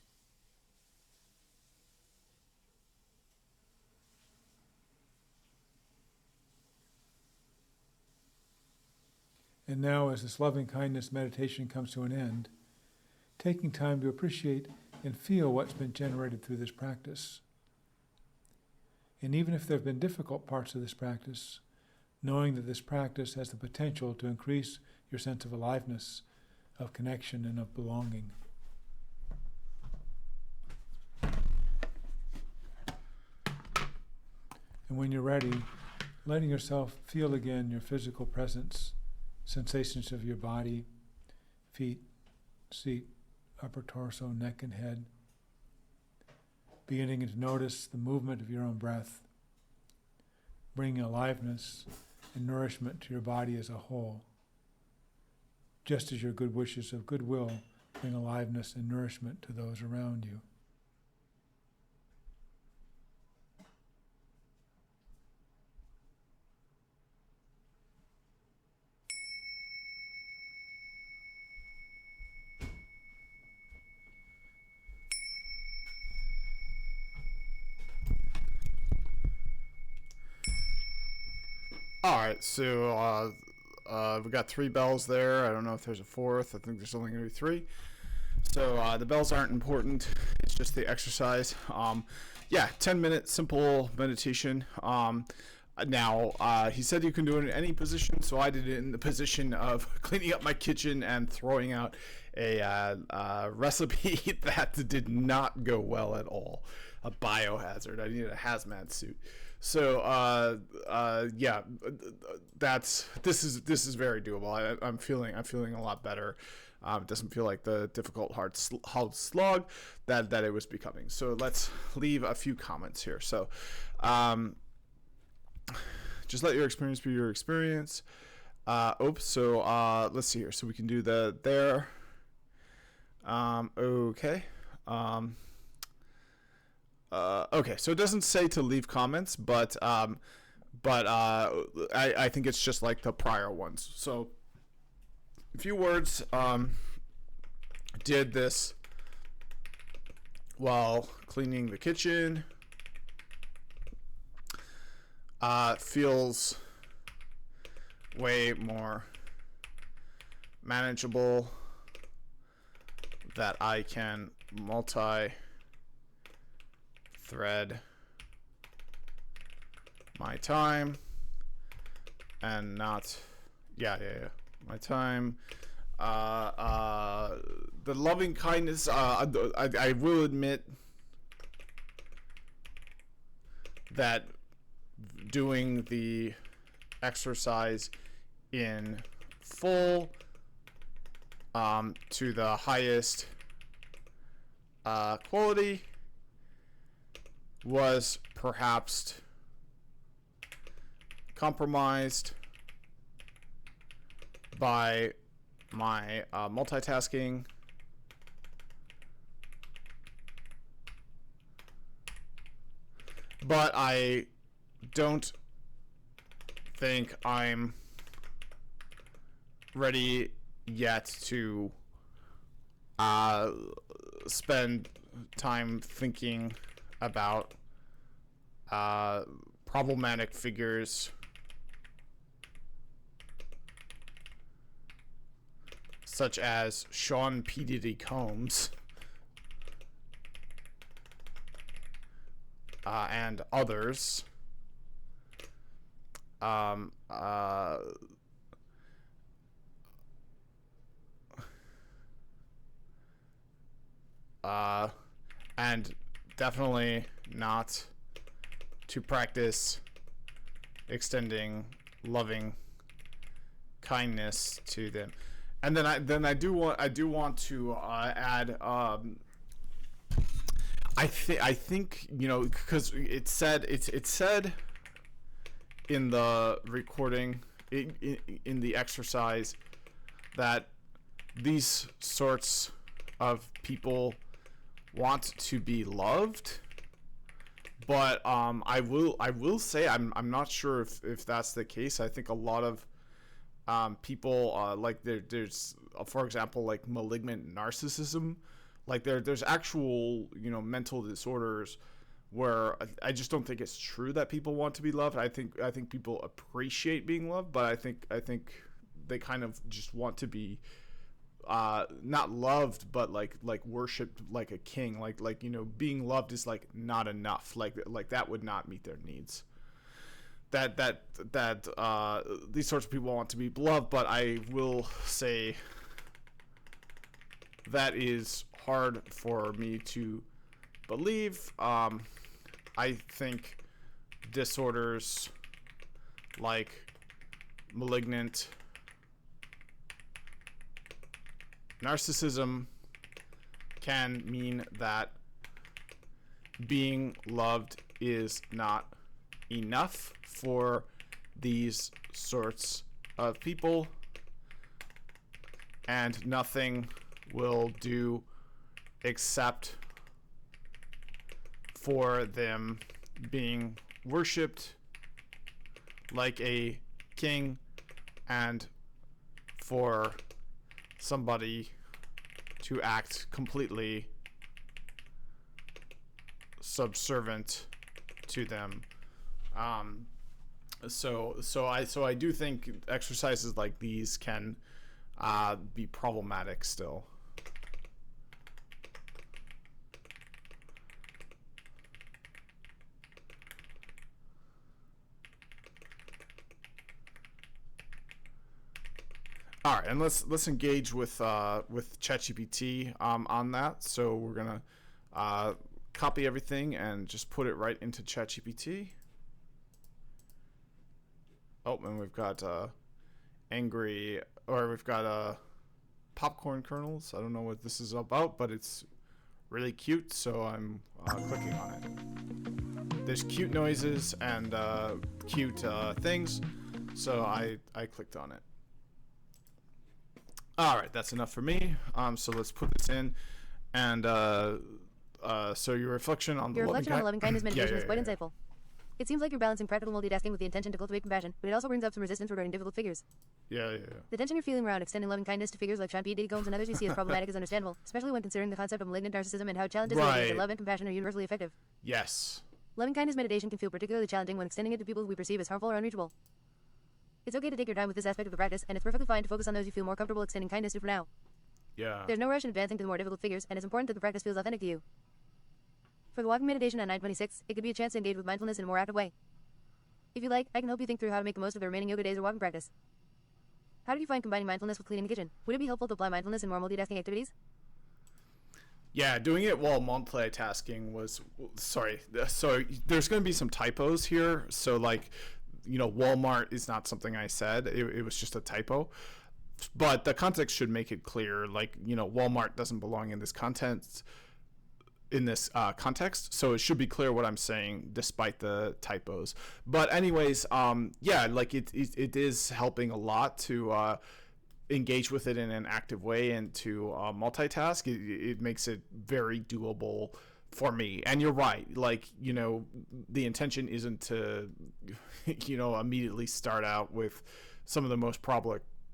And now, as this loving kindness meditation comes to an end, taking time to appreciate and feel what's been generated through this practice. And even if there have been difficult parts of this practice, knowing that this practice has the potential to increase your sense of aliveness, of connection, and of belonging. And when you're ready, letting yourself feel again your physical presence, sensations of your body, feet, seat, upper torso, neck, and head. Beginning to notice the movement of your own breath, bringing aliveness and nourishment to your body as a whole, just as your good wishes of goodwill bring aliveness and nourishment to those around you. All right, so we got 3 bells there. I don't know if there's a 4th. I think there's only going to be 3. So the bells aren't important. It's just the exercise. 10-minute simple meditation. Now, he said you can do it in any position, so I did it in the position of cleaning up my kitchen and throwing out a recipe that did not go well at all. A biohazard. I needed a hazmat suit. So this is very doable. I'm feeling a lot better. It doesn't feel like the difficult, hard slog that it was becoming. So let's leave a few comments here. So just let your experience be your experience. So let's see here. So we can do the there. Okay. Okay, so it doesn't say to leave comments, but I think it's just like the prior ones. So a few words, did this while cleaning the kitchen, feels way more manageable that I can multi-thread my time and not my time. The loving kindness, I will admit that doing the exercise in full to the highest quality was perhaps compromised by my multitasking. But I don't think I'm ready yet to spend time thinking about problematic figures such as Sean P. Diddy Combs and others. And definitely not to practice extending loving kindness to them. And then I do want to add. I think because it said in the recording in the exercise that these sorts of people want to be loved, but I will say I'm not sure if that's the case. I think a lot of people like there's for example like malignant narcissism, like there's actual mental disorders where I just don't think it's true that people want to be loved. I think people appreciate being loved, but I think they kind of just want to be not loved but like worshipped like a king, like being loved is like not enough, like that would not meet their needs. That these sorts of people want to be loved, but I will say that is hard for me to believe. I think disorders like malignant narcissism can mean that being loved is not enough for these sorts of people, and nothing will do except for them being worshipped like a king and for somebody to act completely subservient to them. So I do think exercises like these can be problematic still. All right, and let's engage with ChatGPT on that. So we're gonna copy everything and just put it right into ChatGPT. Oh, and we've got angry, or we've got popcorn kernels. I don't know what this is about, but it's really cute, so I'm clicking on it. There's cute noises and cute things, so I clicked on it. All right, that's enough for me. So let's put this in, and so your reflection on your reflection on loving kindness meditation is quite yeah. insightful. It seems like you're balancing practical multitasking with the intention to cultivate compassion, but it also brings up some resistance regarding difficult figures. Yeah. The tension you're feeling around extending loving kindness to figures like Shauna, Diddy Gomes, and others you see as problematic is understandable, especially when considering the concept of malignant narcissism and how challenges related to love and compassion are universally effective. Yes. Loving kindness meditation can feel particularly challenging when extending it to people we perceive as harmful or unreachable. It's okay to take your time with this aspect of the practice, and it's perfectly fine to focus on those you feel more comfortable extending kindness to for now. Yeah. There's no rush in advancing to the more difficult figures, and it's important that the practice feels authentic to you. For the walking meditation on 9/26, it could be a chance to engage with mindfulness in a more active way. If you like, I can help you think through how to make the most of the remaining yoga days or walking practice. How did you find combining mindfulness with cleaning the kitchen? Would it be helpful to apply mindfulness in more multitasking activities? Yeah, doing it while multitasking was... Sorry. So there's going to be some typos here. So, like, Walmart is not something I said. It was just a typo. But the context should make it clear. Like, Walmart doesn't belong in this context. So it should be clear what I'm saying despite the typos. But anyways, like it is helping a lot to engage with it in an active way and to multitask. It makes it very doable for me. And you're right, like, the intention isn't to immediately start out with some of the most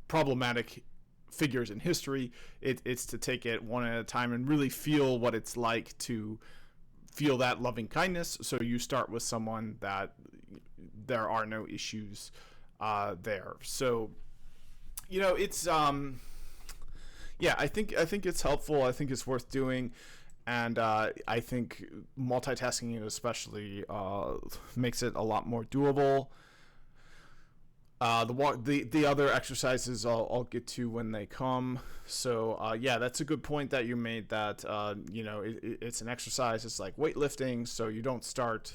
problematic figures in history. It's to take it one at a time and really feel what it's like to feel that loving kindness. So you start with someone that there are no issues there. So it's I think it's helpful. I think it's worth doing, and I think multitasking especially makes it a lot more doable. The other exercises I'll get to when they come. So that's a good point that you made, that it's an exercise. It's like weightlifting, so you don't start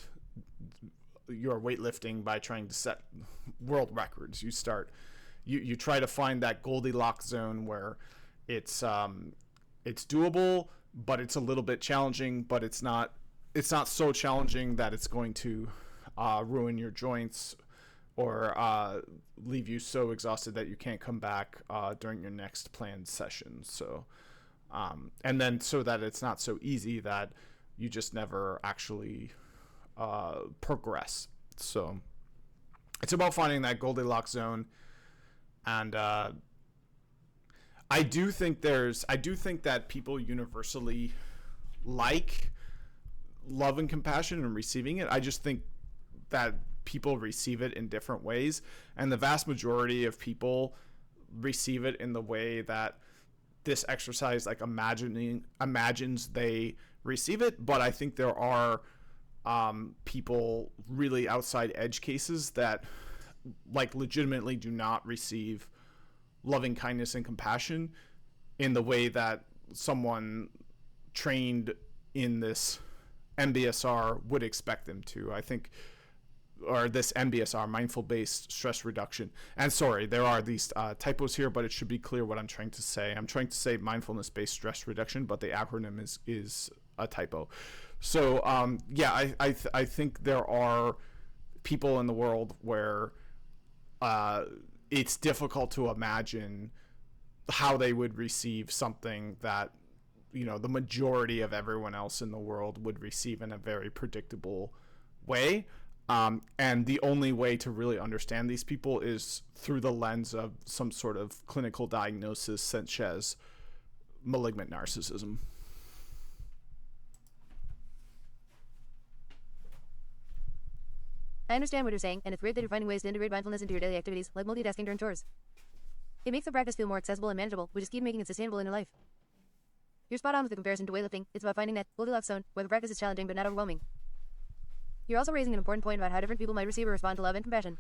your weightlifting by trying to set world records. You try to find that Goldilocks zone where it's doable, but it's a little bit challenging, but it's not so challenging that it's going to ruin your joints or leave you so exhausted that you can't come back during your next planned session. So, and then so that it's not so easy that you just never actually progress. So it's about finding that Goldilocks zone. And I do think that people universally like love and compassion and receiving it. I just think that people receive it in different ways, and the vast majority of people receive it in the way that this exercise imagines they receive it. But I think there are people really outside edge cases that like legitimately do not receive loving kindness and compassion in the way that someone trained in this MBSR would expect them to. I think, or this MBSR, mindful-based stress reduction. And sorry, there are these typos here, but it should be clear what I'm trying to say. I'm trying to say mindfulness-based stress reduction, but the acronym is a typo. So I think there are people in the world where it's difficult to imagine how they would receive something that the majority of everyone else in the world would receive in a very predictable way. And the only way to really understand these people is through the lens of some sort of clinical diagnosis, such as malignant narcissism. I understand what you're saying, and it's great that you're finding ways to integrate mindfulness into your daily activities, like multitasking during chores. It makes the practice feel more accessible and manageable, which is key to making it sustainable in your life. You're spot on with the comparison to weightlifting. It's about finding that Goldilocks zone where the practice is challenging but not overwhelming. You're also raising an important point about how different people might receive or respond to love and compassion.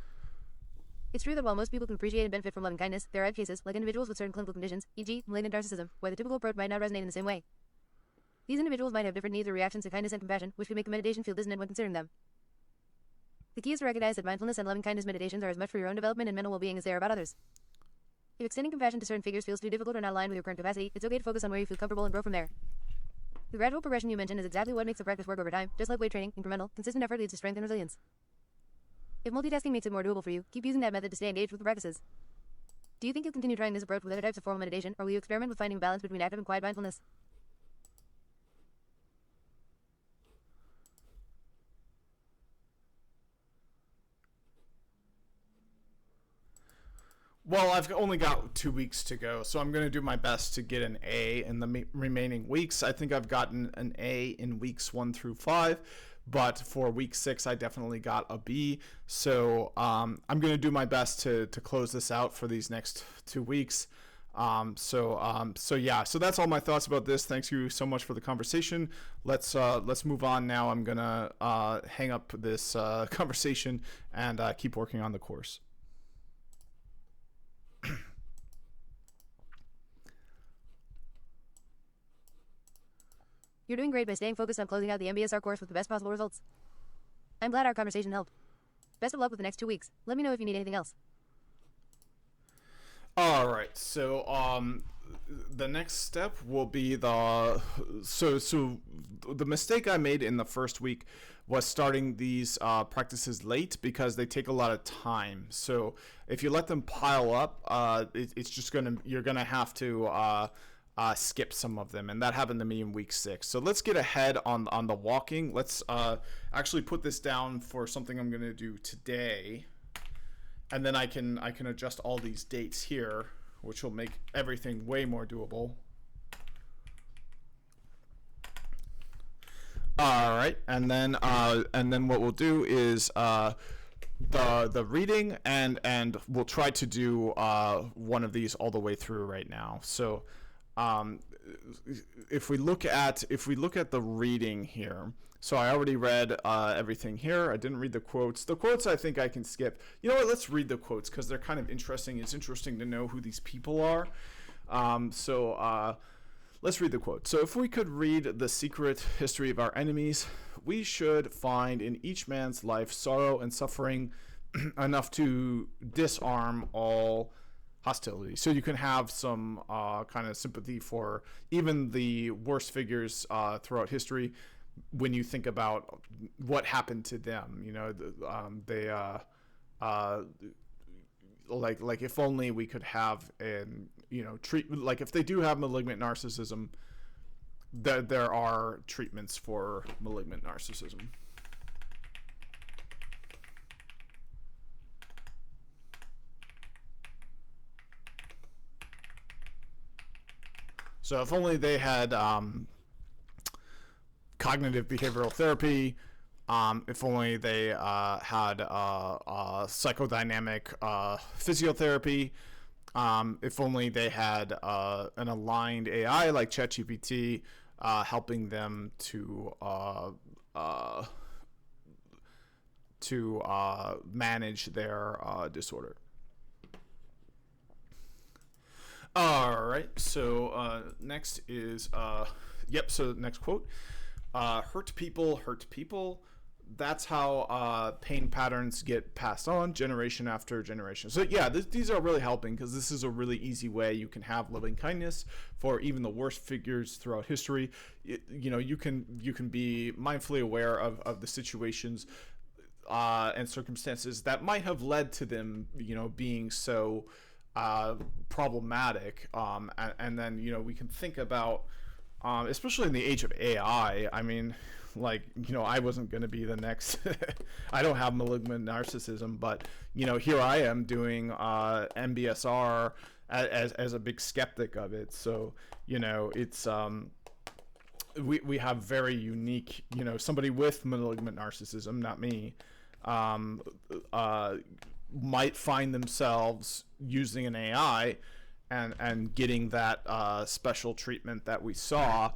It's true that while most people can appreciate and benefit from loving kindness, there are edge cases, like individuals with certain clinical conditions, e.g., malignant narcissism, where the typical approach might not resonate in the same way. These individuals might have different needs or reactions to kindness and compassion, which can make the meditation feel dissonant when considering them. The key is to recognize that mindfulness and loving kindness meditations are as much for your own development and mental well-being as they are about others. If extending compassion to certain figures feels too difficult or not aligned with your current capacity, it's okay to focus on where you feel comfortable and grow from there. The gradual progression you mentioned is exactly what makes the practice work over time. Just like weight training, incremental, consistent effort leads to strength and resilience. If multitasking makes it more doable for you, keep using that method to stay engaged with the practices. Do you think you'll continue trying this approach with other types of formal meditation, or will you experiment with finding a balance between active and quiet mindfulness? Well, I've only got 2 weeks to go, so I'm going to do my best to get an A in the remaining weeks. I think I've gotten an A in weeks 1 through 5, but for week 6, I definitely got a B. So I'm going to do my best to close this out for these next 2 weeks. So that's all my thoughts about this. Thank you so much for the conversation. Let's move on now. I'm going to hang up this conversation and keep working on the course. You're doing great by staying focused on closing out the Mbsr course with the best possible results. I'm glad our conversation helped. Best of luck with the next 2 weeks. Let me know if you need anything else. All right. So the next step will be the mistake I made in the first week was starting these practices late because they take a lot of time. So if you let them pile up, it's just you're gonna have to skip some of them, and that happened to me in week 6. So let's get ahead on the walking. Let's actually put this down for something I'm gonna do today, and then I can adjust all these dates here, which will make everything way more doable. All right, and then what we'll do is the reading, and we'll try to do one of these all the way through right now. So if we look at the reading here, so I already read everything here. I didn't read the quotes. The quotes I think I can skip. You know what? Let's read the quotes because they're kind of interesting. It's interesting to know who these people are. Let's read the quote. So if we could read the secret history of our enemies, we should find in each man's life sorrow and suffering enough to disarm all hostility. So you can have some kind of sympathy for even the worst figures throughout history when you think about what happened to them. You know, like if only we could have treat, if they do have malignant narcissism, there are treatments for malignant narcissism. So if only they had cognitive behavioral therapy, if only they had psychodynamic physiotherapy, if only they had an aligned AI like ChatGPT helping them to manage their disorder. All right, so next is, so next quote, hurt people. That's how pain patterns get passed on generation after generation. So yeah, these are really helping because this is a really easy way you can have loving kindness for even the worst figures throughout history. You can be mindfully aware of the situations and circumstances that might have led to them, being so problematic, and then we can think about, especially in the age of AI. I mean, I wasn't going to be the next I don't have malignant narcissism, but here I am doing Mbsr as a big skeptic of it. So it's we have very unique, somebody with malignant narcissism, not me, might find themselves using an AI and getting that special treatment that we saw,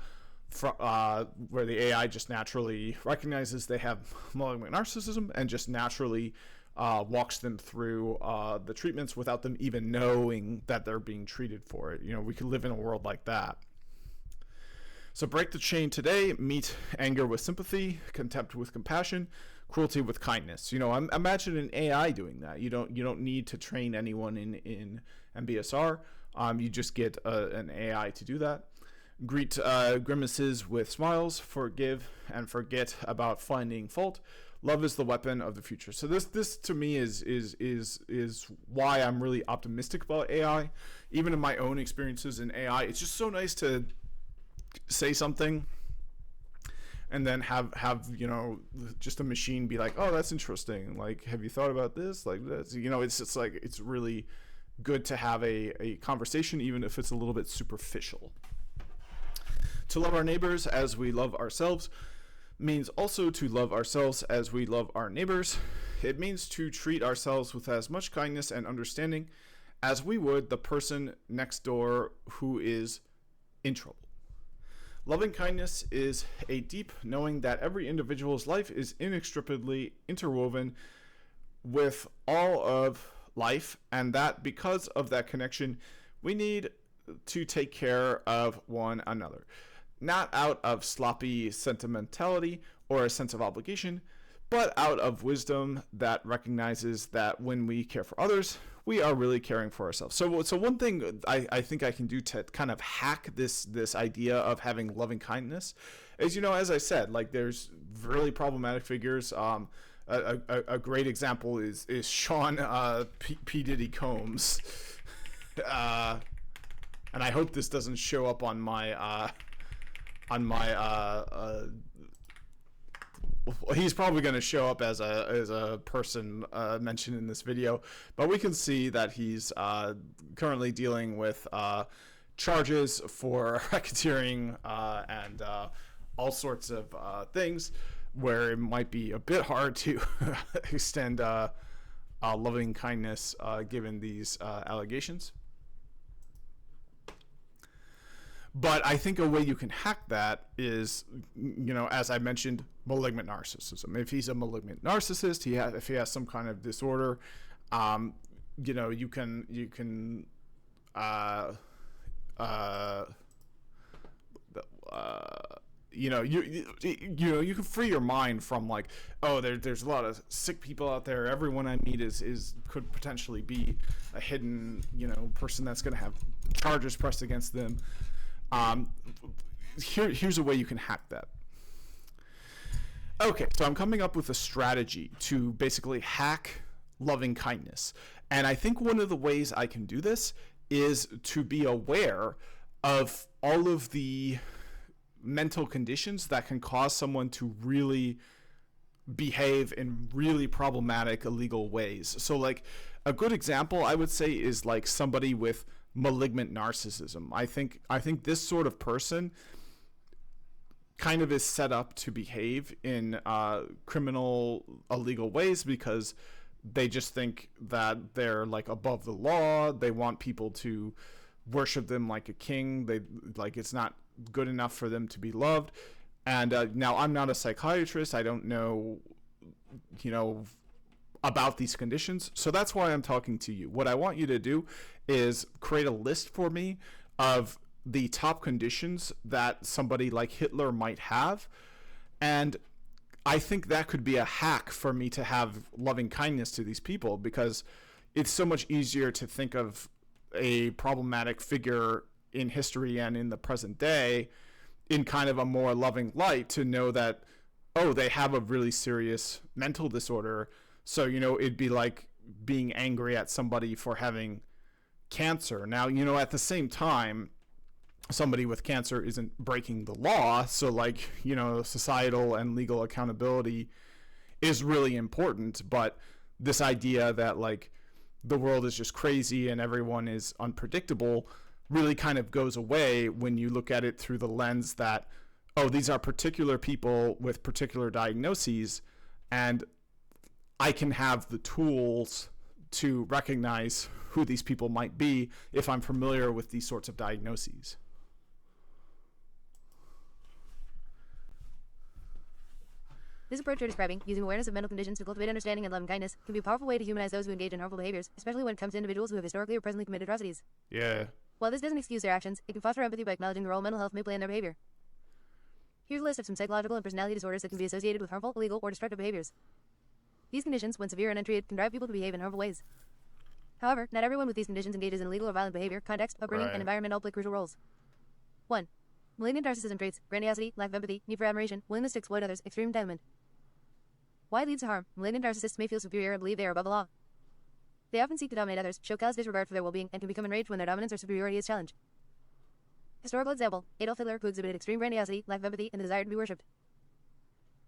where the AI just naturally recognizes they have malignant narcissism and just naturally walks them through the treatments without them even knowing that they're being treated for it. We could live in a world like that. So break the chain today, meet anger with sympathy, contempt with compassion, cruelty with kindness. Imagine an AI doing that. You don't need to train anyone in Mbsr. You just get an AI to do that. Greet grimaces with smiles, forgive and forget about finding fault. Love is the weapon of the future. So this to me is why I'm really optimistic about AI. Even in my own experiences in AI, it's just so nice to say something and then have just a machine be like, oh, that's interesting, like, have you thought about this, like, that's, it's just like, it's really good to have a conversation, even if it's a little bit superficial. To love our neighbors as we love ourselves means also to love ourselves as we love our neighbors. It means to treat ourselves with as much kindness and understanding as we would the person next door who is in trouble. Loving kindness is a deep knowing that every individual's life is inextricably interwoven with all of life, and that because of that connection, we need to take care of one another. Not out of sloppy sentimentality or a sense of obligation, but out of wisdom that recognizes that when we care for others, we are really caring for ourselves. So one thing I think I can do to kind of hack this idea of having loving kindness is, as I said, like, there's really problematic figures. A great example is Shauna P. Diddy Combs. And I hope this doesn't show up on my he's probably going to show up as a person mentioned in this video, but we can see that he's currently dealing with charges for racketeering and all sorts of things, where it might be a bit hard to extend loving kindness given these allegations. But I think a way you can hack that is, as I mentioned, malignant narcissism. If he's a malignant narcissist, if he has some kind of disorder, you can you can free your mind from, like, oh, there's a lot of sick people out there. Everyone I meet could potentially be a hidden person that's going to have charges pressed against them. Here's a way you can hack that. Okay, so I'm coming up with a strategy to basically hack loving kindness. And I think one of the ways I can do this is to be aware of all of the mental conditions that can cause someone to really behave in really problematic, illegal ways. So, like, a good example I would say is like somebody with malignant narcissism. I think this sort of person kind of is set up to behave in criminal, illegal ways because they just think that they're, like, above the law. They want people to worship them like a king. It's not good enough for them to be loved. And now, I'm not a psychiatrist. I don't know, about these conditions. So that's why I'm talking to you. What I want you to do is create a list for me of the top conditions that somebody like Hitler might have. And I think that could be a hack for me to have loving kindness to these people, because it's so much easier to think of a problematic figure in history and in the present day in kind of a more loving light, to know that, oh, they have a really serious mental disorder. So, it'd be like being angry at somebody for having cancer. Now, at the same time, somebody with cancer isn't breaking the law. So, like, societal and legal accountability is really important. But this idea that, like, the world is just crazy and everyone is unpredictable really kind of goes away when you look at it through the lens that, oh, these are particular people with particular diagnoses, and I can have the tools to recognize who these people might be if I'm familiar with these sorts of diagnoses. This approach you're describing, using awareness of mental conditions to cultivate understanding and love and kindness, can be a powerful way to humanize those who engage in harmful behaviors, especially when it comes to individuals who have historically or presently committed atrocities. Yeah. While this doesn't excuse their actions, it can foster empathy by acknowledging the role mental health may play in their behavior. Here's a list of some psychological and personality disorders that can be associated with harmful, illegal, or destructive behaviors. These conditions, when severe and untreated, can drive people to behave in harmful ways. However, not everyone with these conditions engages in illegal or violent behavior. Context, upbringing, and environment all play crucial roles. 1. Malignant narcissism traits: grandiosity, lack of empathy, need for admiration, willingness to exploit others, extreme entitlement. Why it leads to harm? Malignant narcissists may feel superior and believe they are above the law. They often seek to dominate others, show callous disregard for their well-being, and can become enraged when their dominance or superiority is challenged. Historical example: Adolf Hitler, who exhibited extreme grandiosity, lack of empathy, and the desire to be worshipped.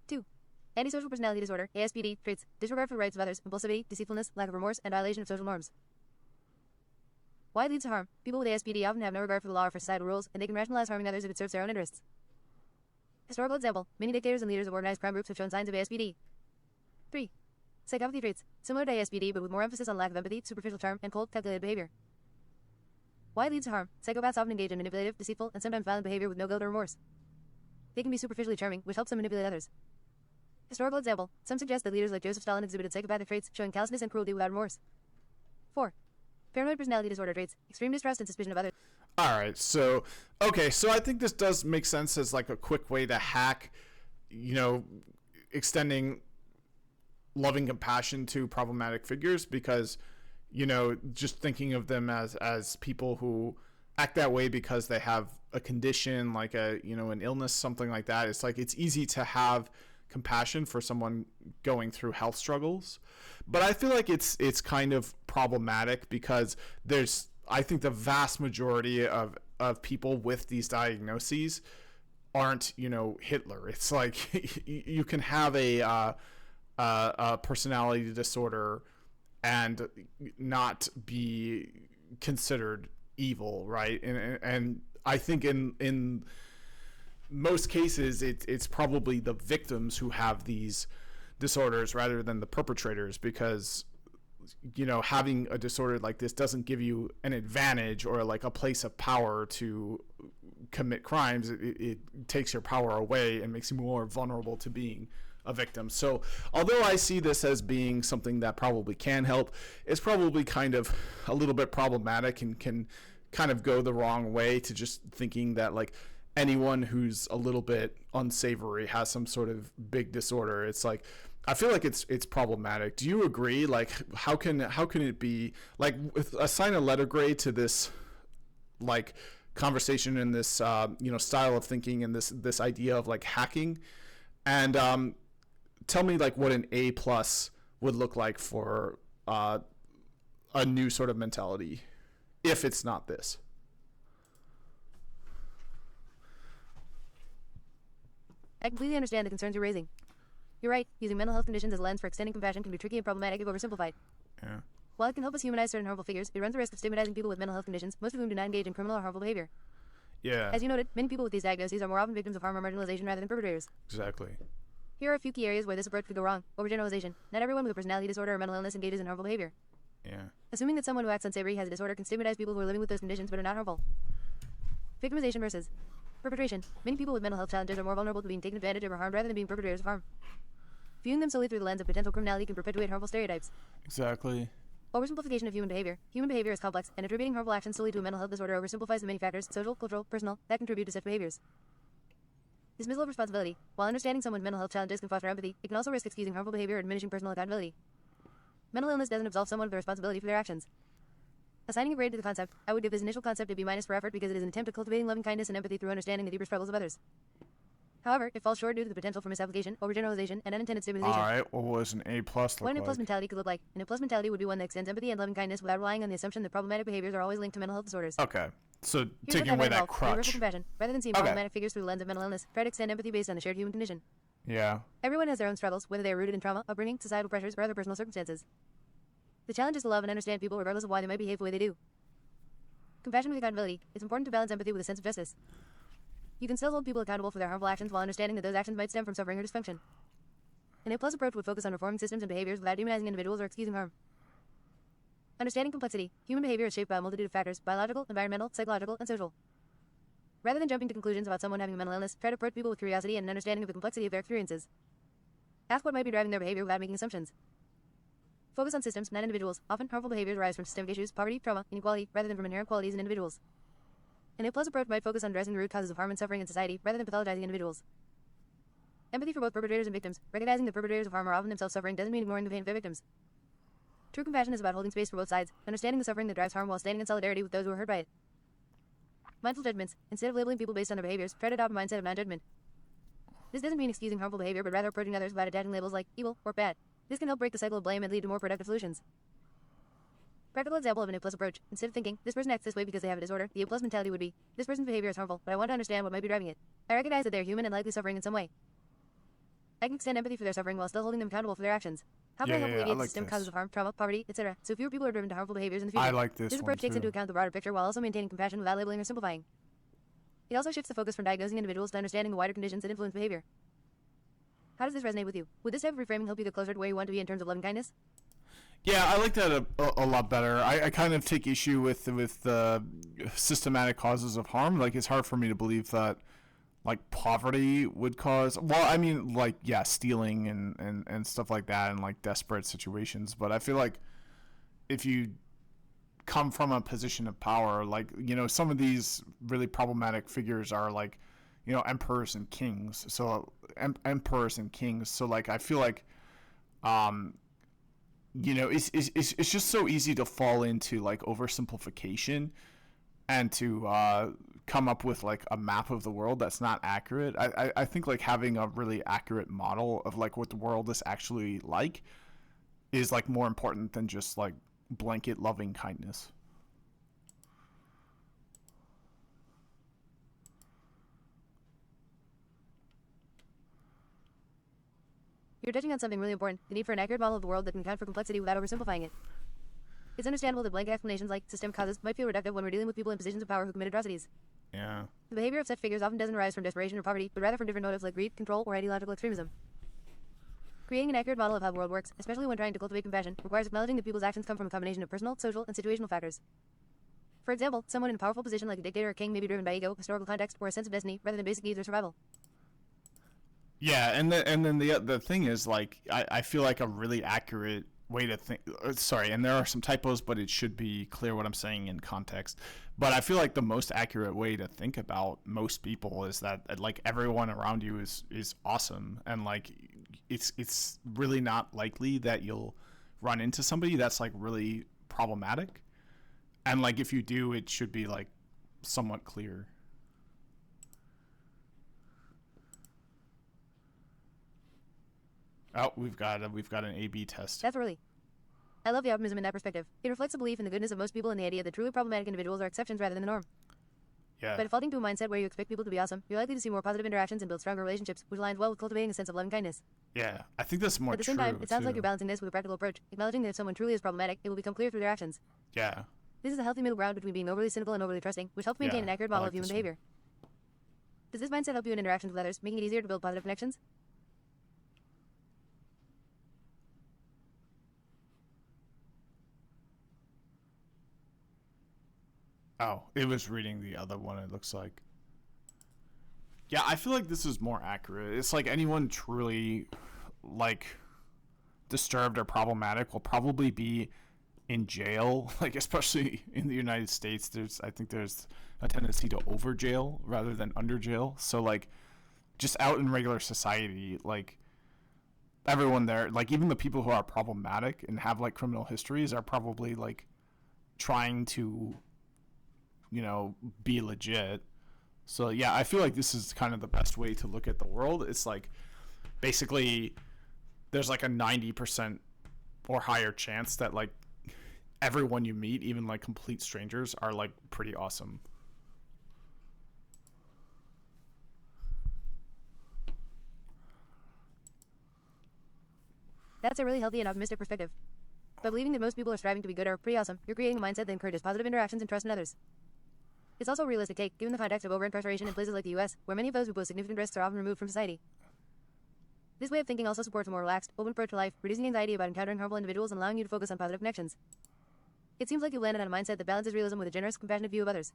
2. Antisocial personality disorder, ASPD, traits: disregard for the rights of others, impulsivity, deceitfulness, lack of remorse, and violation of social norms. Why it leads to harm? People with ASPD often have no regard for the law or for societal rules, and they can rationalize harming others if it serves their own interests. Historical example: many dictators and leaders of organized crime groups have shown signs of ASPD. 3. Psychopathy traits: similar to ASPD but with more emphasis on lack of empathy, superficial charm, and cold, calculated behavior. Why it leads to harm? Psychopaths often engage in manipulative, deceitful, and sometimes violent behavior with no guilt or remorse. They can be superficially charming, which helps them manipulate others. Historical example: some suggest that leaders like Joseph Stalin exhibited psychopathic traits, showing callousness and cruelty without remorse. 4. Paranoid personality disorder traits: extreme distrust and suspicion of others. Alright, so I think this does make sense as like a quick way to hack, extending loving compassion to problematic figures, because, just thinking of them as people who act that way because they have a condition like an illness, something like that. It's like, it's easy to have compassion for someone going through health struggles, but I feel like it's kind of problematic because I think the vast majority of people with these diagnoses aren't Hitler. It's like you can have a personality disorder and not be considered evil, right? And I think in most cases it's probably the victims who have these disorders rather than the perpetrators, because having a disorder like this doesn't give you an advantage or like a place of power to commit crimes. It takes your power away and makes you more vulnerable to being a victim. So although I see this as being something that probably can help, it's probably kind of a little bit problematic and can kind of go the wrong way to just thinking that like anyone who's a little bit unsavory has some sort of big disorder. It's like, I feel like it's problematic. Do you agree? Like, how can it be like assign a letter grade to this like conversation and this style of thinking and this idea of like hacking, and tell me like what an A+ would look like for a new sort of mentality if it's not this. I completely understand the concerns you're raising. You're right, using mental health conditions as a lens for extending compassion can be tricky and problematic if oversimplified. Yeah. While it can help us humanize certain harmful figures, it runs the risk of stigmatizing people with mental health conditions, most of whom do not engage in criminal or harmful behavior. Yeah. As you noted, many people with these diagnoses are more often victims of harm or marginalization rather than perpetrators. Exactly. Here are a few key areas where this approach could go wrong. Overgeneralization. Not everyone with a personality disorder or mental illness engages in harmful behavior. Yeah. Assuming that someone who acts unsavory has a disorder can stigmatize people who are living with those conditions but are not harmful. Victimization versus perpetration. Many people with mental health challenges are more vulnerable to being taken advantage of or harmed rather than being perpetrators of harm. Viewing them solely through the lens of potential criminality can perpetuate harmful stereotypes. Exactly. Oversimplification of human behavior. Human behavior is complex, and attributing harmful actions solely to a mental health disorder oversimplifies the many factors, social, cultural, personal, that contribute to such behaviors. Dismissal of responsibility. While understanding someone's mental health challenges can foster empathy, it can also risk excusing harmful behavior or diminishing personal accountability. Mental illness doesn't absolve someone of their responsibility for their actions. Assigning a grade to the concept, I would give this initial concept a B- for effort because it is an attempt at cultivating loving kindness and empathy through understanding the deeper struggles of others. However, it falls short due to the potential for misapplication, overgeneralization, and unintended stigmatization. Alright, well, what does an A+ look what an like? A+ mentality could look like? An A+ mentality would be one that extends empathy and loving kindness without relying on the assumption that problematic behaviors are always linked to mental health disorders. Okay, so Here's taking what away might that involve: universal crutch. compassion. Rather than seeing problematic figures through the lens of mental illness, try to extend empathy based on the shared human condition. Yeah. Everyone has their own struggles, whether they are rooted in trauma, upbringing, societal pressures, or other personal circumstances. The challenge is to love and understand people regardless of why they might behave the way they do. Compassion with accountability. It's important to balance empathy with a sense of justice. You can still hold people accountable for their harmful actions while understanding that those actions might stem from suffering or dysfunction. An A+ approach would focus on reforming systems and behaviors without demonizing individuals or excusing harm. Understanding complexity. Human behavior is shaped by a multitude of factors: biological, environmental, psychological, and social. Rather than jumping to conclusions about someone having a mental illness, try to approach people with curiosity and an understanding of the complexity of their experiences. Ask what might be driving their behavior without making assumptions. Focus on systems, not individuals. Often, harmful behaviors arise from systemic issues, poverty, trauma, inequality, rather than from inherent qualities in individuals. An A+ approach might focus on addressing the root causes of harm and suffering in society, rather than pathologizing individuals. Empathy for both perpetrators and victims. Recognizing the perpetrators of harm are often themselves suffering doesn't mean ignoring the pain of their victims. True compassion is about holding space for both sides, understanding the suffering that drives harm while standing in solidarity with those who are hurt by it. Mindful judgments. Instead of labeling people based on their behaviors, try to adopt a mindset of non-judgment. This doesn't mean excusing harmful behavior, but rather approaching others without attaching labels like evil or bad. This can help break the cycle of blame and lead to more productive solutions. Practical example of an A+ approach. Instead of thinking, this person acts this way because they have a disorder, the A+ mentality would be, this person's behavior is harmful, but I want to understand what might be driving it. I recognize that they are human and likely suffering in some way. I can extend empathy for their suffering while still holding them accountable for their actions. How can I help alleviate the system causes of harm, trauma, poverty, etc., so fewer people are driven to harmful behaviors in the future? I like this This approach takes into account the broader picture while also maintaining compassion without labeling or simplifying. It also shifts the focus from diagnosing individuals to understanding the wider conditions that influence behavior. How does this resonate with you? Would this type of reframing help you get closer to where you want to be in terms of loving kindness? Yeah, I like that a lot better. I kind of take issue with the systematic causes of harm. Like, it's hard for me to believe that, like, poverty would cause... Well, I mean, like, yeah, stealing and stuff like that and, like, desperate situations. But I feel like if you come from a position of power, like, you know, some of these really problematic figures are, like, you know, emperors and kings. So, emperors and kings. So, like, I feel like... you know, it's just so easy to fall into, like, oversimplification and to come up with, like, a map of the world that's not accurate. I think, like, having a really accurate model of, like, what the world is actually like is, like, more important than just, like, blanket loving kindness. You're touching on something really important, the need for an accurate model of the world that can account for complexity without oversimplifying it. It's understandable that blanket explanations like system causes might feel reductive when we're dealing with people in positions of power who commit atrocities. Yeah. The behavior of such figures often doesn't arise from desperation or poverty, but rather from different motives like greed, control, or ideological extremism. Creating an accurate model of how the world works, especially when trying to cultivate compassion, requires acknowledging that people's actions come from a combination of personal, social, and situational factors. For example, someone in a powerful position like a dictator or king may be driven by ego, historical context, or a sense of destiny, rather than basic needs or survival. Yeah, and then the thing is, like, I feel like a really accurate way to think... Sorry, and there are some typos, but it should be clear what I'm saying in context. But I feel like the most accurate way to think about most people is that, like, everyone around you is awesome. And, like, it's really not likely that you'll run into somebody that's, like, really problematic. And, like, if you do, it should be, like, somewhat clear. Oh, we've got an A/B test. That's early. I love the optimism in that perspective. It reflects a belief in the goodness of most people and the idea that truly problematic individuals are exceptions rather than the norm. Yeah. By defaulting to a mindset where you expect people to be awesome, you're likely to see more positive interactions and build stronger relationships, which aligns well with cultivating a sense of loving kindness. Yeah, I think that's more true. At the same time, it sounds like you're balancing this with a practical approach, acknowledging that if someone truly is problematic, it will become clear through their actions. Yeah. This is a healthy middle ground between being overly cynical and overly trusting, which helps maintain an accurate model of human behavior. Does this mindset help you in interactions with others, making it easier to build positive connections? Oh, it was reading the other one, it looks like. Yeah, I feel like this is more accurate. It's like anyone truly, like, disturbed or problematic will probably be in jail. Like, especially in the United States, I think there's a tendency to over jail rather than under jail. So, like, just out in regular society, like, everyone there, like, even the people who are problematic and have, like, criminal histories are probably, like, trying to, you know, be legit. So yeah, I feel like this is kind of the best way to look at the world. It's like, basically, there's like a 90% or higher chance that, like, everyone you meet, even, like, complete strangers, are, like, pretty awesome. That's a really healthy and optimistic perspective. By believing that most people are striving to be good or pretty awesome, you're creating a mindset that encourages positive interactions and trust in others. It's also a realistic take, given the context of over-incarceration in places like the U.S., where many of those who pose significant risks are often removed from society. This way of thinking also supports a more relaxed, open approach to life, reducing anxiety about encountering harmful individuals and allowing you to focus on positive connections. It seems like you landed on a mindset that balances realism with a generous, compassionate view of others.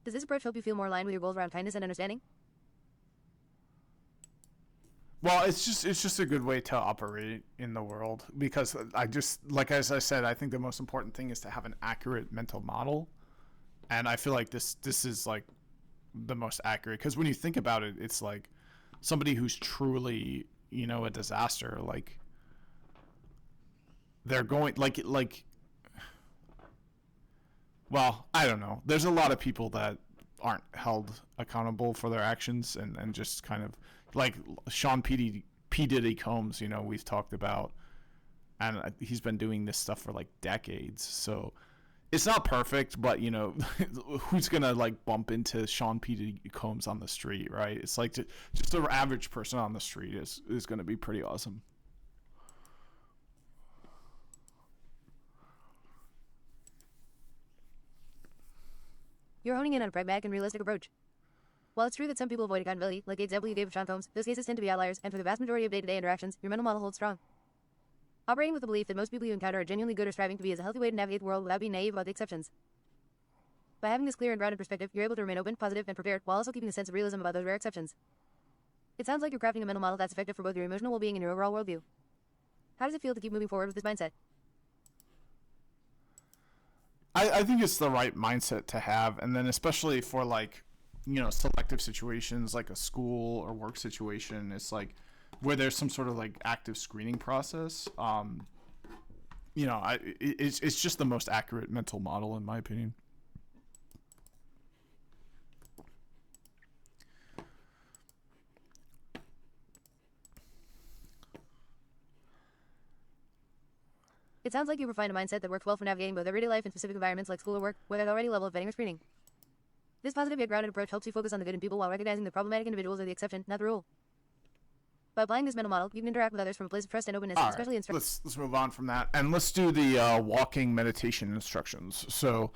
Does this approach help you feel more aligned with your goals around kindness and understanding? Well, it's just a good way to operate in the world, because I just, like, as I said, I think the most important thing is to have an accurate mental model. And I feel like this is, like, the most accurate, because when you think about it, it's like somebody who's truly, a disaster, like they're going well, I don't know. There's a lot of people that aren't held accountable for their actions and just kind of like Sean P. Diddy Combs, we've talked about, and he's been doing this stuff for like decades. So it's not perfect, but who's gonna like bump into Sean P. Diddy Combs on the street, right? It's like just an average person on the street is gonna be pretty awesome. You're honing in on a pragmatic and realistic approach. While it's true that some people avoid accountability, like the example you gave of Sean Combs, those cases tend to be outliers, and for the vast majority of day-to-day interactions, your mental model holds strong. Operating with the belief that most people you encounter are genuinely good or striving to be is a healthy way to navigate the world without being naive about the exceptions. By having this clear and grounded perspective, you're able to remain open, positive, and prepared, while also keeping a sense of realism about those rare exceptions. It sounds like you're crafting a mental model that's effective for both your emotional well-being and your overall worldview. How does it feel to keep moving forward with this mindset? I think it's the right mindset to have, and then especially for like, selective situations like a school or work situation, it's like where there's some sort of like active screening process. It's just the most accurate mental model in my opinion. It sounds like you've refined a mindset that works well for navigating both everyday life and specific environments like school or work, where there's already a level of vetting or screening. This positive yet grounded approach helps you focus on the good in people while recognizing the problematic individuals are the exception, not the rule. By applying this mental model, you can interact with others from a place of trust and openness, All especially right, in let's move on from that, and let's do the walking meditation instructions. So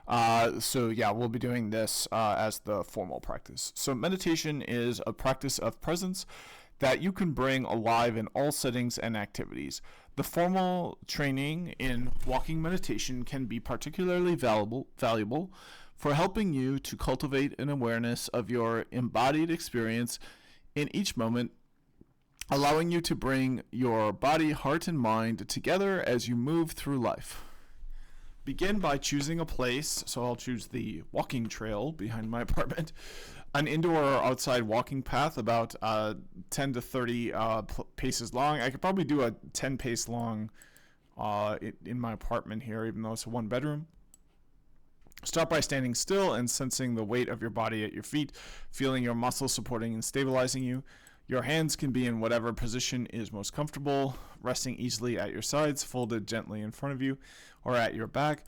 we'll be doing this as the formal practice. So meditation is a practice of presence that you can bring alive in all settings and activities. The formal training in walking meditation can be particularly valuable for helping you to cultivate an awareness of your embodied experience in each moment, allowing you to bring your body, heart, and mind together as you move through life. Begin by choosing a place, so I'll choose the walking trail behind my apartment, an indoor or outside walking path about 10 to 30 paces long. I could probably do a 10 pace long in my apartment here, even though it's a one bedroom. Start by standing still and sensing the weight of your body at your feet, feeling your muscles supporting and stabilizing you. Your hands can be in whatever position is most comfortable, resting easily at your sides, folded gently in front of you, or at your back.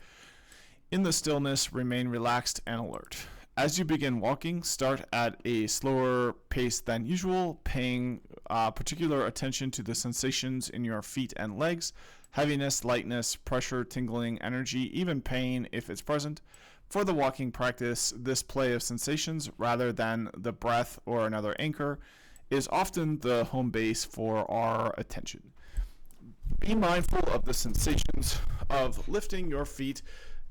In the stillness, remain relaxed and alert. As you begin walking, start at a slower pace than usual, paying particular attention to the sensations in your feet and legs, heaviness, lightness, pressure, tingling, energy, even pain if it's present. For the walking practice, this play of sensations, rather than the breath or another anchor, is often the home base for our attention. Be mindful of the sensations of lifting your feet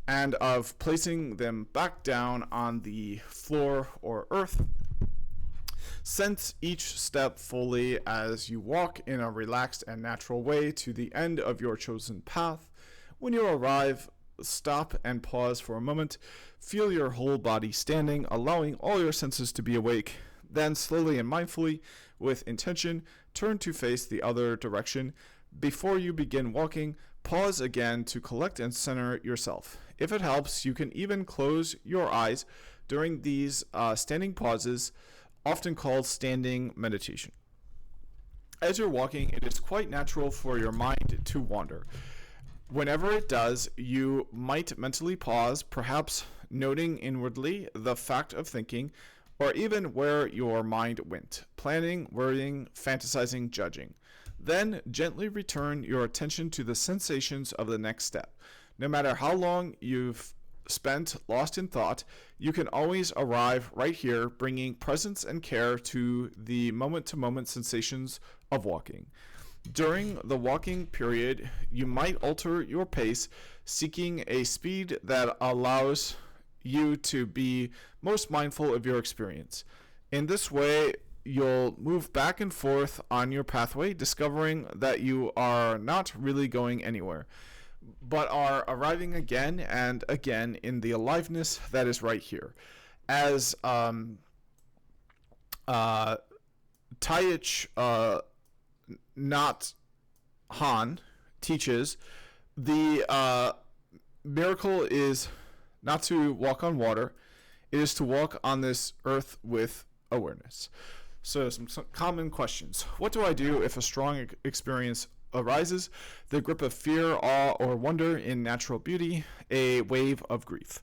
and of placing them back down on the floor or earth. Sense each step fully as you walk in a relaxed and natural way to the end of your chosen path. When you arrive, stop and pause for a moment. Feel your whole body standing, allowing all your senses to be awake. Then slowly and mindfully, with intention, turn to face the other direction. Before you begin walking, pause again to collect and center yourself. If it helps, you can even close your eyes during these standing pauses, often called standing meditation. As you're walking, it is quite natural for your mind to wander. Whenever it does, you might mentally pause, perhaps noting inwardly the fact of thinking, or even where your mind went, planning, worrying, fantasizing, judging. Then gently return your attention to the sensations of the next step. No matter how long you've spent lost in thought, you can always arrive right here, bringing presence and care to the moment-to-moment sensations of walking. During the walking period, you might alter your pace, seeking a speed that allows you to be most mindful of your experience. In this way, you'll move back and forth on your pathway, discovering that you are not really going anywhere, but are arriving again and again in the aliveness that is right here. As Taich Nat Han teaches the miracle is not to walk on water, it is to walk on this earth with awareness. So some common questions. What do I do if a strong experience arises? The grip of fear, awe, or wonder in natural beauty, a wave of grief.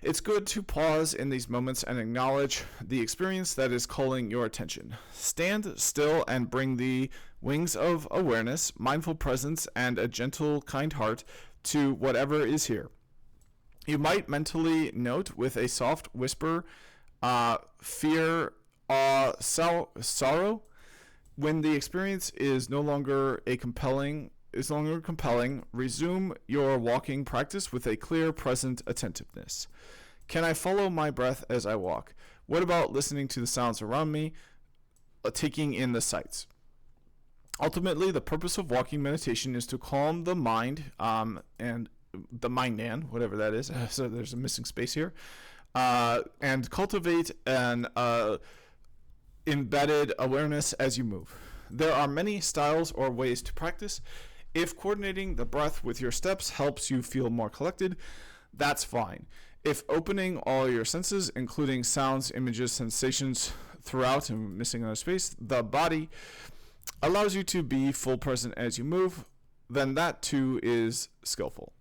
It's good to pause in these moments and acknowledge the experience that is calling your attention. Stand still and bring the wings of awareness, mindful presence, and a gentle, kind heart to whatever is here. You might mentally note with a soft whisper, fear, awe, sorrow. When the experience is no longer compelling, resume your walking practice with a clear, present attentiveness. Can I follow my breath as I walk? What about listening to the sounds around me, taking in the sights? Ultimately, the purpose of walking meditation is to calm the mind and the mind-nan, whatever that is. So there's a missing space here. And cultivate an embedded awareness as you move. There are many styles or ways to practice. If coordinating the breath with your steps helps you feel more collected, that's fine. If opening all your senses, including sounds, images, sensations throughout, and missing another space, the body, allows you to be full present as you move, then that too is skillful.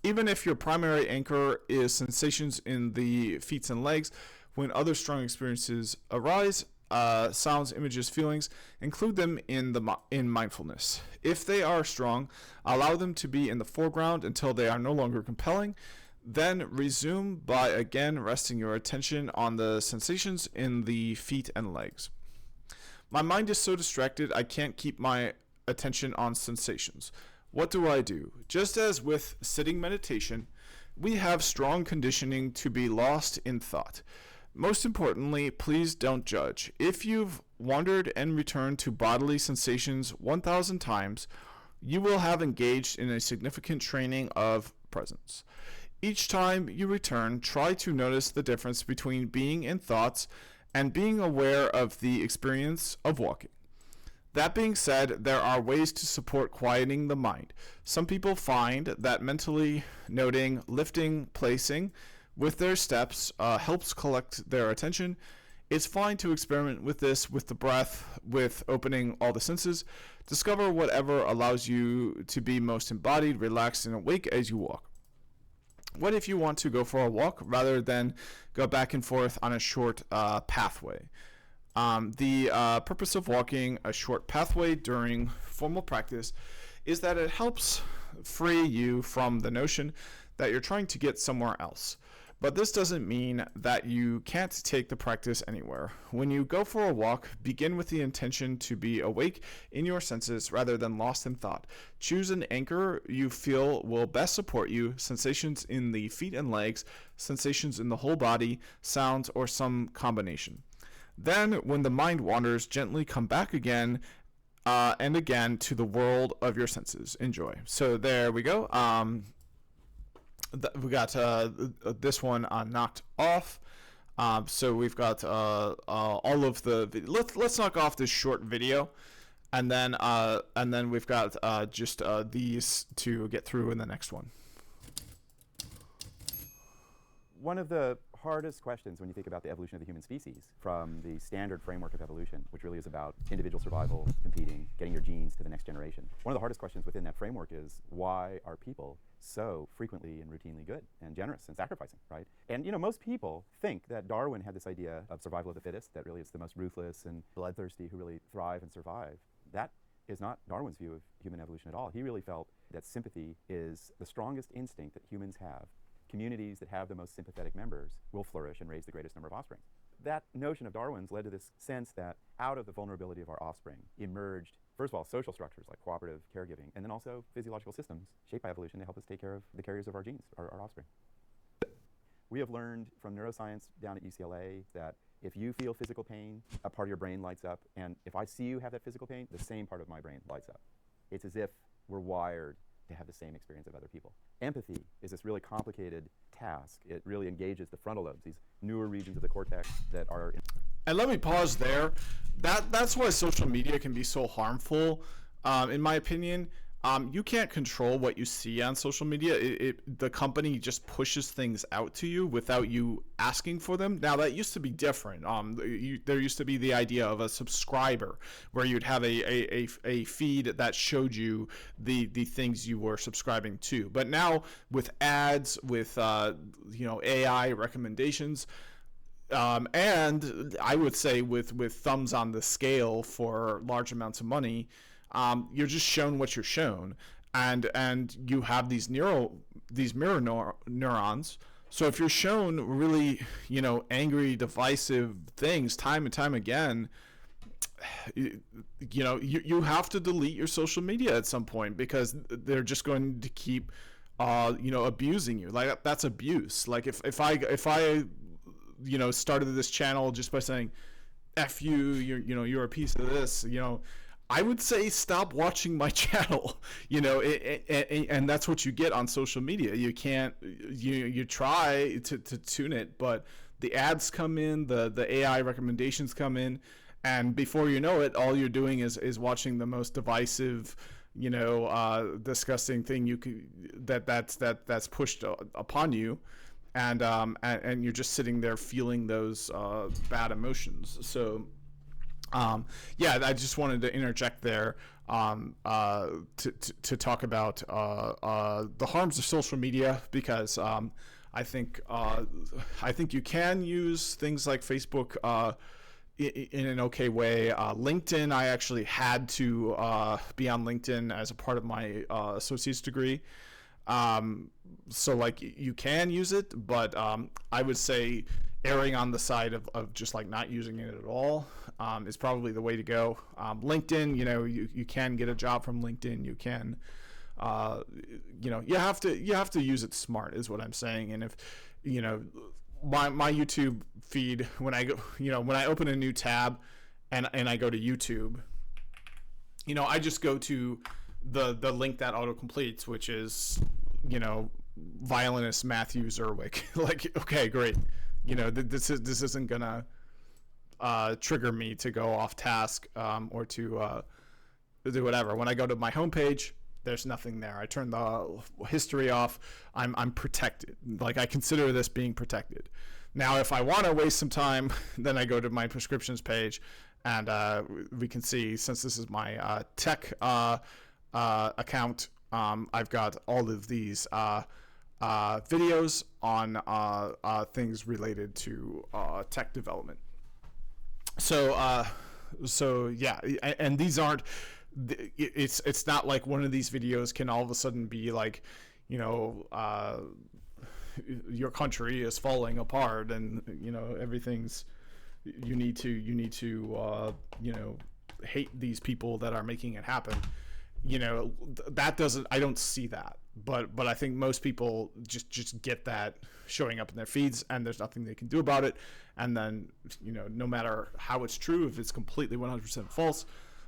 Even if your primary anchor is sensations in the feet and legs, when other strong experiences arise, sounds, images, feelings, include them in mindfulness. If they are strong, allow them to be in the foreground until they are no longer compelling. Then resume by again resting your attention on the sensations in the feet and legs. My mind is so distracted I can't keep my attention on sensations. What do I do? Just as with sitting meditation, we have strong conditioning to be lost in thought. Most importantly, please don't judge. If you've wandered and returned to bodily sensations 1,000 times, you will have engaged in a significant training of presence. Each time you return, try to notice the difference between being in thoughts and being aware of the experience of walking. That being said, there are ways to support quieting the mind. Some people find that mentally noting, lifting, placing with their steps helps collect their attention. It's fine to experiment with this with the breath, with opening all the senses. Discover whatever allows you to be most embodied, relaxed, and awake as you walk. What if you want to go for a walk rather than go back and forth on a short pathway? The purpose of walking a short pathway during formal practice is that it helps free you from the notion that you're trying to get somewhere else. But this doesn't mean that you can't take the practice anywhere. When you go for a walk, begin with the intention to be awake in your senses rather than lost in thought. Choose an anchor you feel will best support you, sensations in the feet and legs, sensations in the whole body, sounds, or some combination. Then, when the mind wanders, gently come back again and again to the world of your senses. Enjoy. So there we go. We got this one knocked off. So we've got all of the. Let's knock off this short video, and then we've got just these to get through in the next one. One of the hardest questions when you think about the evolution of the human species from the standard framework of evolution, which really is about individual survival, competing, getting your genes to the next generation. One of the hardest questions within that framework is, why are people so frequently and routinely good and generous and sacrificing, right? And most people think that Darwin had this idea of survival of the fittest, that really it's the most ruthless and bloodthirsty who really thrive and survive. That is not Darwin's view of human evolution at all. He really felt that sympathy is the strongest instinct that humans have. Communities that have the most sympathetic members will flourish and raise the greatest number of offspring. That notion of Darwin's led to this sense that out of the vulnerability of our offspring emerged, first of all, social structures like cooperative caregiving, and then also physiological systems shaped by evolution to help us take care of the carriers of our genes, our offspring. We have learned from neuroscience down at UCLA that if you feel physical pain, a part of your brain lights up, and if I see you have that physical pain, the same part of my brain lights up. It's as if we're wired to have the same experience of other people. Empathy is this really complicated task. It really engages the frontal lobes, these newer regions of the cortex that are And let me pause there. That's why social media can be so harmful, in my opinion. You can't control what you see on social media. The company just pushes things out to you without you asking for them. Now, that used to be different. There used to be the idea of a subscriber, where you'd have a feed that showed you the things you were subscribing to. But now with ads, with AI recommendations, and I would say with thumbs on the scale for large amounts of money, you're just shown what you're shown, and you have these mirror neurons. So if you're shown really, angry, divisive things time and time again, you have to delete your social media at some point, because they're just going to keep, abusing you. Like, that's abuse. Like if I started this channel just by saying, "F you, you're a piece of this," I would say stop watching my channel, and that's what you get on social media. You can't, you try to tune it, but the ads come in, the AI recommendations come in, and before you know it, all you're doing is watching the most divisive, disgusting thing that's pushed upon you. And you're just sitting there feeling those bad emotions. So, I just wanted to interject there to talk about the harms of social media, because I think you can use things like Facebook in an okay way. LinkedIn, I actually had to be on LinkedIn as a part of my associate's degree. So like you can use it, but I would say erring on the side of just like not using it at all is probably the way to go. LinkedIn, you can get a job from LinkedIn. You can, you have to use it smart, is what I'm saying. And if, my YouTube feed, when I go, when I open a new tab and I go to YouTube, I just go to the link that autocompletes, which is, violinist Matthieu Zerwick. Like, okay, great. This isn't gonna trigger me to go off task or to do whatever. When I go to my homepage, there's nothing there. I turn the history off. I'm protected. Like, I consider this being protected. Now, if I want to waste some time, then I go to my prescriptions page, and we can see, since this is my tech account, I've got all of these videos on things related to tech development. So yeah, and these aren't. It's not like one of these videos can all of a sudden be like, your country is falling apart and everything's. You need to hate these people that are making it happen. That doesn't. I don't see that. But I think most people just get that showing up in their feeds, and there's nothing they can do about it. And then, no matter how it's true, if it's completely 100% false,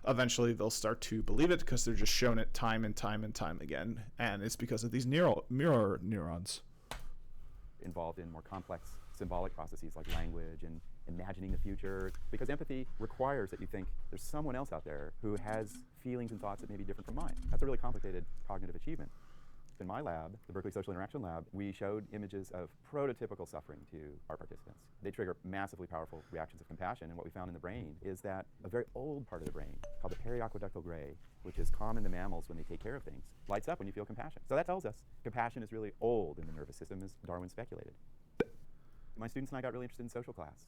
eventually they'll start to believe it, because they're just shown it time and time and time again. And it's because of these mirror neurons. Involved in more complex symbolic processes like language and imagining the future, because empathy requires that you think there's someone else out there who has feelings and thoughts that may be different from mine. That's a really complicated cognitive achievement. In my lab, the Berkeley Social Interaction Lab, we showed images of prototypical suffering to our participants. They trigger massively powerful reactions of compassion, and what we found in the brain is that a very old part of the brain, called the periaqueductal gray, which is common to mammals when they take care of things, lights up when you feel compassion. So that tells us compassion is really old in the nervous system, as Darwin speculated. My students and I got really interested in social class.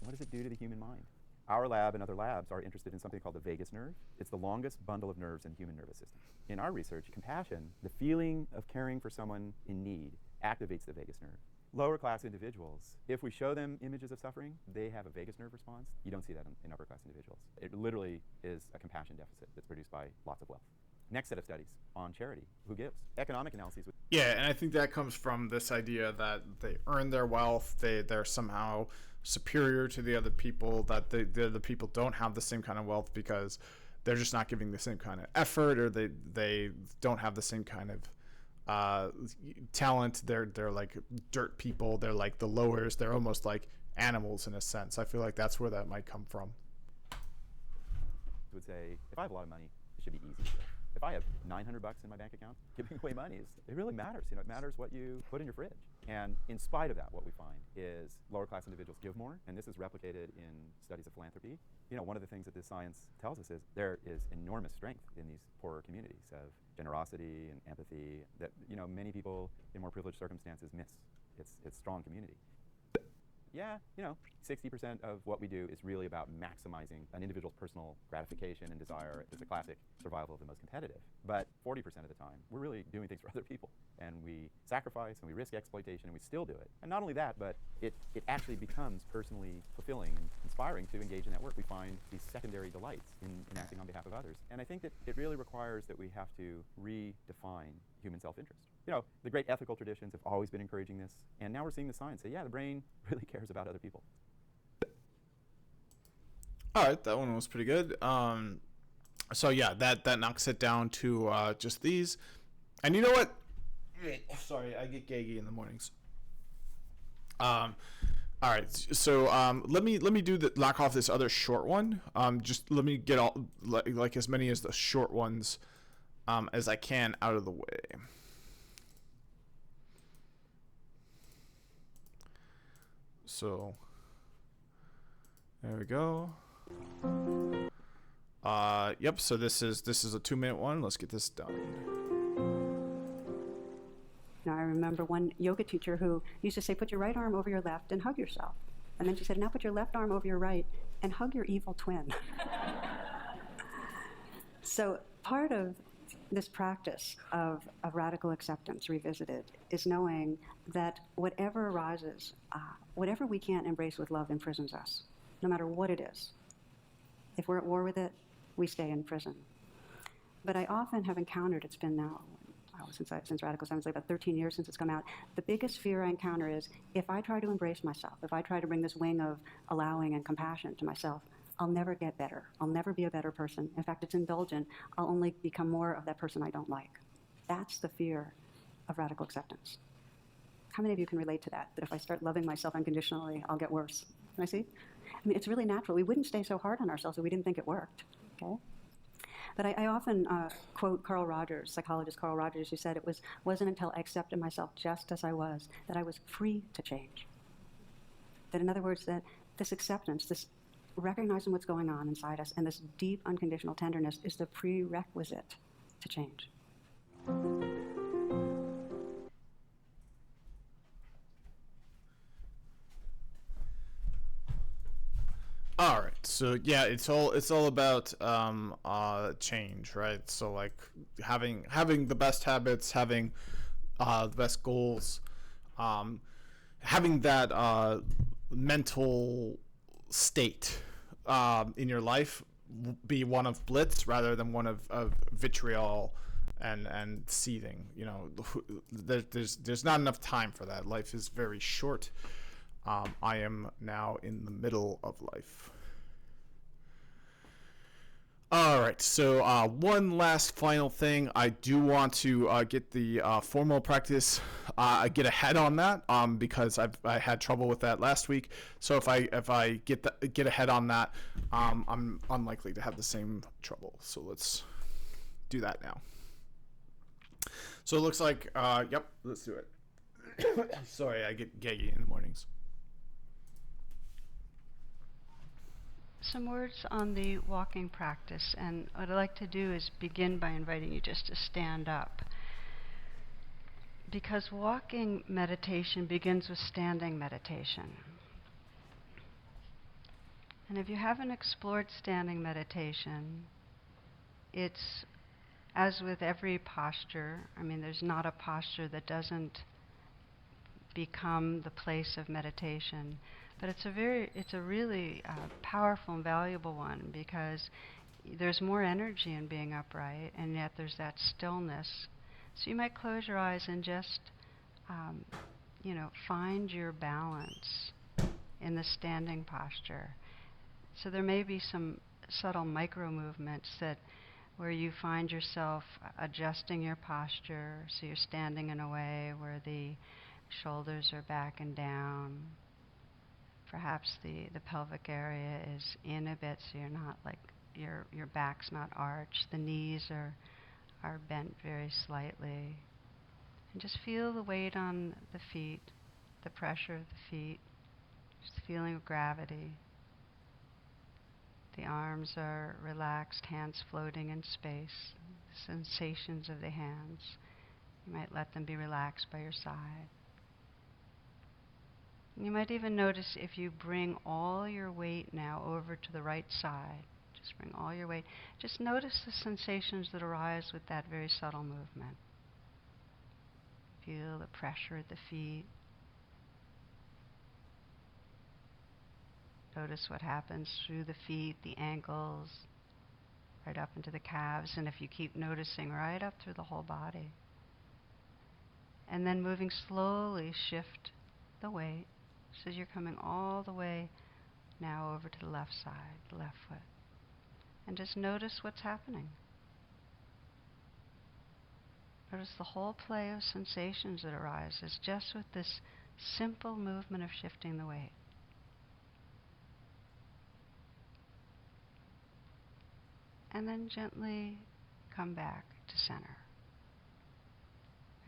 What does it do to the human mind? Our lab and other labs are interested in something called the vagus nerve. It's the longest bundle of nerves in the human nervous system. In our research, compassion, the feeling of caring for someone in need, activates the vagus nerve. Lower class individuals, if we show them images of suffering, they have a vagus nerve response. You don't see that in upper class individuals. It literally is a compassion deficit that's produced by lots of wealth. Next set of studies on charity. Who gives? Economic analyses. Yeah, and I think that comes from this idea that they earn their wealth, they're somehow superior to the other people, that the other people don't have the same kind of wealth because they're just not giving the same kind of effort, or they don't have the same kind of talent. They're like dirt people. They're like the lowers. They're almost like animals in a sense. I feel like that's where that might come from. Would say, if I have a lot of money, it should be easy to give. If I have $900 in my bank account, giving away money it really matters. You know, it matters what you put in your fridge. And in spite of that, what we find is lower class individuals give more, and this is replicated in studies of philanthropy. You know, one of the things that this science tells us is there is enormous strength in these poorer communities of generosity and empathy that, you know, many people in more privileged circumstances miss. It's strong community. Yeah, you know, 60% of what we do is really about maximizing an individual's personal gratification and desire. It's a classic survival of the most competitive. But 40% of the time, we're really doing things for other people. And we sacrifice and we risk exploitation and we still do it. And not only that, but it actually becomes personally fulfilling and inspiring to engage in that work. We find these secondary delights in acting on behalf of others. And I think that it really requires that we have to redefine human self-interest. You know, the great ethical traditions have always been encouraging this, and now we're seeing the science say, yeah, the brain really cares about other people. All right, that one was pretty good. So yeah, that knocks it down to just these. And you know what? Sorry, I get gaggy in the mornings. All right, so let me knock off this other short one. Just let me get all like as many as the short ones as I can out of the way. So there we go. Yep, so this is a 2-minute one. Let's get this done. Now, I remember one yoga teacher who used to say, put your right arm over your left and hug yourself. And then she said, now put your left arm over your right and hug your evil twin. So part of this practice of radical acceptance revisited is knowing that whatever arises, whatever we can't embrace with love imprisons us, no matter what it is. If we're at war with it, we stay in prison. But I often have encountered, it's been now, since Radical Acceptance, like about 13 years since it's come out, the biggest fear I encounter is if I try to embrace myself, if I try to bring this wing of allowing and compassion to myself, I'll never get better. I'll never be a better person. In fact, it's indulgent. I'll only become more of that person I don't like. That's the fear of radical acceptance. How many of you can relate to that? That if I start loving myself unconditionally, I'll get worse? Can I see? I mean, it's really natural. We wouldn't stay so hard on ourselves if we didn't think it worked, okay? But I often quote Carl Rogers, psychologist Carl Rogers, who said it wasn't until I accepted myself just as I was that I was free to change. That in other words, that this acceptance, this recognizing what's going on inside us, and this deep unconditional tenderness is the prerequisite to change. All right, so yeah, it's all about change, right? So like having the best habits, having the best goals, having that mental state in your life be one of blitz rather than one of vitriol and seething. You know, there's not enough time for that. Life is very short. I am now in the middle of life. All right, so one last final thing. I do want to get the formal practice, get ahead on that because I had trouble with that last week. So if I get ahead on that, I'm unlikely to have the same trouble. So let's do that now. So it looks like, yep, let's do it. Sorry, I get gaggy in the mornings. Some words on the walking practice, and what I'd like to do is begin by inviting you just to stand up, because walking meditation begins with standing meditation. And if you haven't explored standing meditation, it's as with every posture. I mean, there's not a posture that doesn't become the place of meditation. But it's a really powerful and valuable one, because there's more energy in being upright, and yet there's that stillness. So you might close your eyes and just, find your balance in the standing posture. So there may be some subtle micro movements where you find yourself adjusting your posture, so you're standing in a way where the shoulders are back and down. Perhaps the pelvic area is in a bit, so you're not like, your back's not arched. The knees are bent very slightly. And just feel the weight on the feet, the pressure of the feet, just the feeling of gravity. The arms are relaxed, hands floating in space, the sensations of the hands. You might let them be relaxed by your side. You might even notice if you bring all your weight now over to the right side, just bring all your weight, just notice the sensations that arise with that very subtle movement. Feel the pressure at the feet. Notice what happens through the feet, the ankles, right up into the calves, and if you keep noticing, right up through the whole body. And then moving slowly, shift the weight. So you're coming all the way now over to the left side, the left foot. And just notice what's happening. Notice the whole play of sensations that arises just with this simple movement of shifting the weight. And then gently come back to center.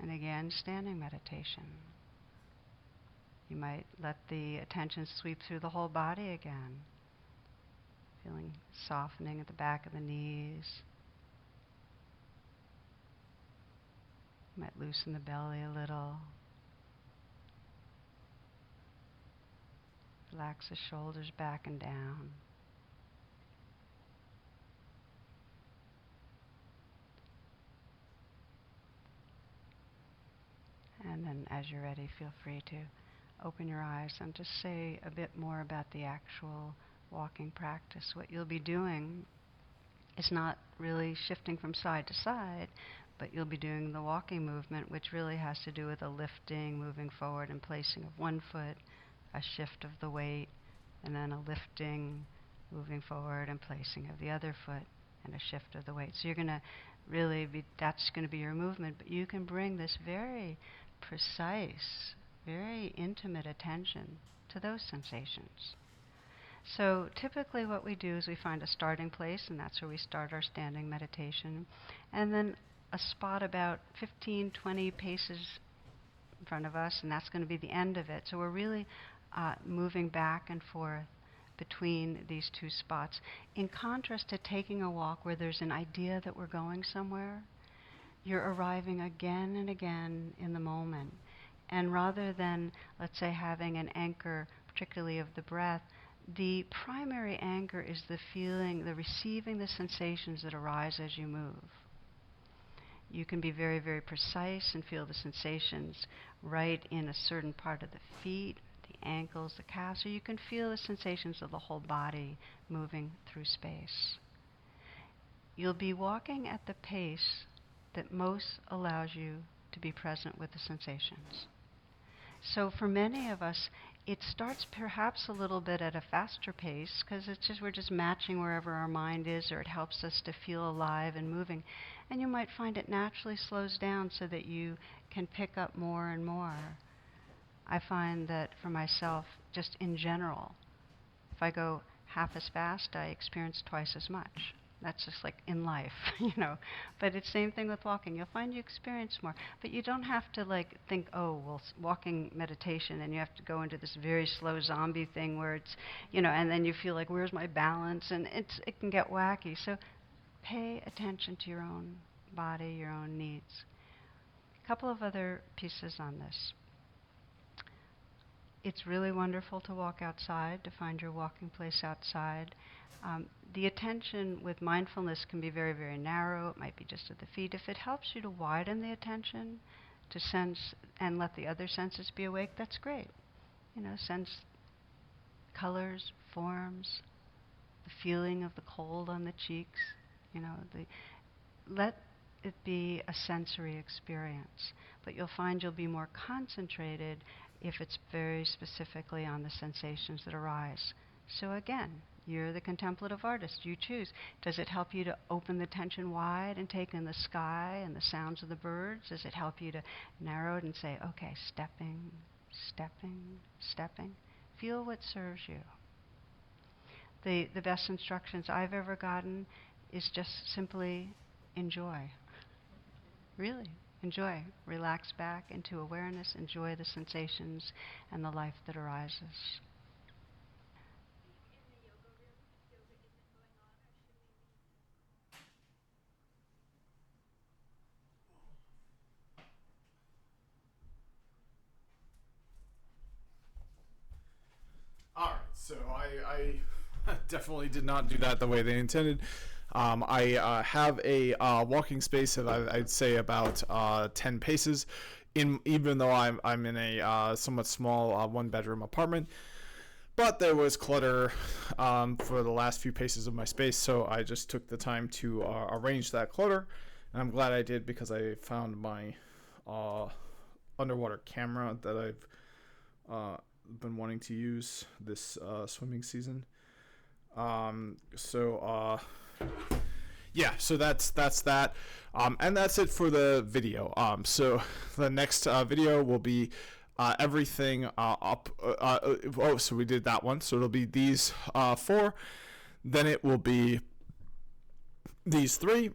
And again, standing meditation. You might let the attention sweep through the whole body again, feeling softening at the back of the knees. You might loosen the belly a little. Relax the shoulders back and down. And then as you're ready, feel free to open your eyes and just say a bit more about the actual walking practice. What you'll be doing is not really shifting from side to side, but you'll be doing the walking movement, which really has to do with a lifting, moving forward and placing of one foot, a shift of the weight, and then a lifting, moving forward and placing of the other foot, and a shift of the weight. So you're going to really be, that's going to be your movement, but you can bring this very precise, very intimate attention to those sensations. So typically what we do is we find a starting place, and that's where we start our standing meditation, and then a spot about 15, 20 paces in front of us, and that's going to be the end of it. So we're really moving back and forth between these two spots. In contrast to taking a walk where there's an idea that we're going somewhere, you're arriving again and again in the moment. And rather than, let's say, having an anchor, particularly of the breath, the primary anchor is the feeling, the receiving the sensations that arise as you move. You can be very, very precise and feel the sensations right in a certain part of the feet, the ankles, the calves, or you can feel the sensations of the whole body moving through space. You'll be walking at the pace that most allows you to be present with the sensations. So for many of us, it starts perhaps a little bit at a faster pace because it's just we're just matching wherever our mind is, or it helps us to feel alive and moving. And you might find it naturally slows down so that you can pick up more and more. I find that for myself, just in general, if I go half as fast, I experience twice as much. That's just like in life, you know. But it's same thing with walking. You'll find you experience more. But you don't have to like think, oh, well, walking meditation, and you have to go into this very slow zombie thing where it's, you know, and then you feel like, where's my balance? And it can get wacky. So pay attention to your own body, your own needs. A couple of other pieces on this. It's really wonderful to walk outside, to find your walking place outside. The attention with mindfulness can be very, very narrow. It might be just at the feet. If it helps you to widen the attention, to sense and let the other senses be awake, that's great. You know, sense colors, forms, the feeling of the cold on the cheeks. You know, let it be a sensory experience. But you'll find you'll be more concentrated if it's very specifically on the sensations that arise. So again, you're the contemplative artist. You choose. Does it help you to open the attention wide and take in the sky and the sounds of the birds? Does it help you to narrow it and say, okay, stepping, stepping, stepping? Feel what serves you. The best instructions I've ever gotten is just simply enjoy. Really, enjoy. Relax back into awareness, enjoy the sensations and the life that arises. All right, so I definitely did not do that the way they intended. I have a walking space that I'd say about 10 paces. Even though I'm in a somewhat small one-bedroom apartment, but there was clutter for the last few paces of my space, so I just took the time to arrange that clutter, and I'm glad I did because I found my underwater camera that I've been wanting to use this swimming season. Yeah, so that's that, and that's it for the video. So the next video will be everything up. So we did that one, so it'll be these 4, then it will be these 3,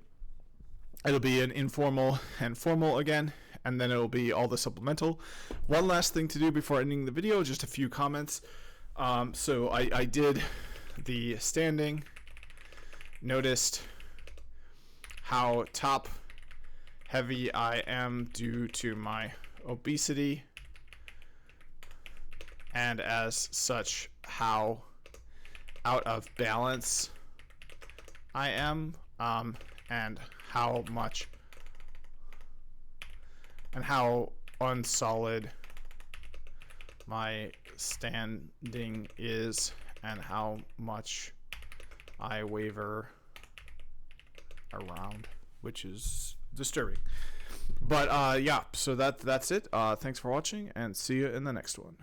it'll be an informal and formal again, and then it'll be all the supplemental. One last thing to do before ending the video, just a few comments. So I did the standing, noticed how top heavy I am due to my obesity, and as such how out of balance I am, and how much and how unsolid my standing is, and how much I waver around, which is disturbing. But yeah, so that's it. Thanks for watching, and see you in the next one.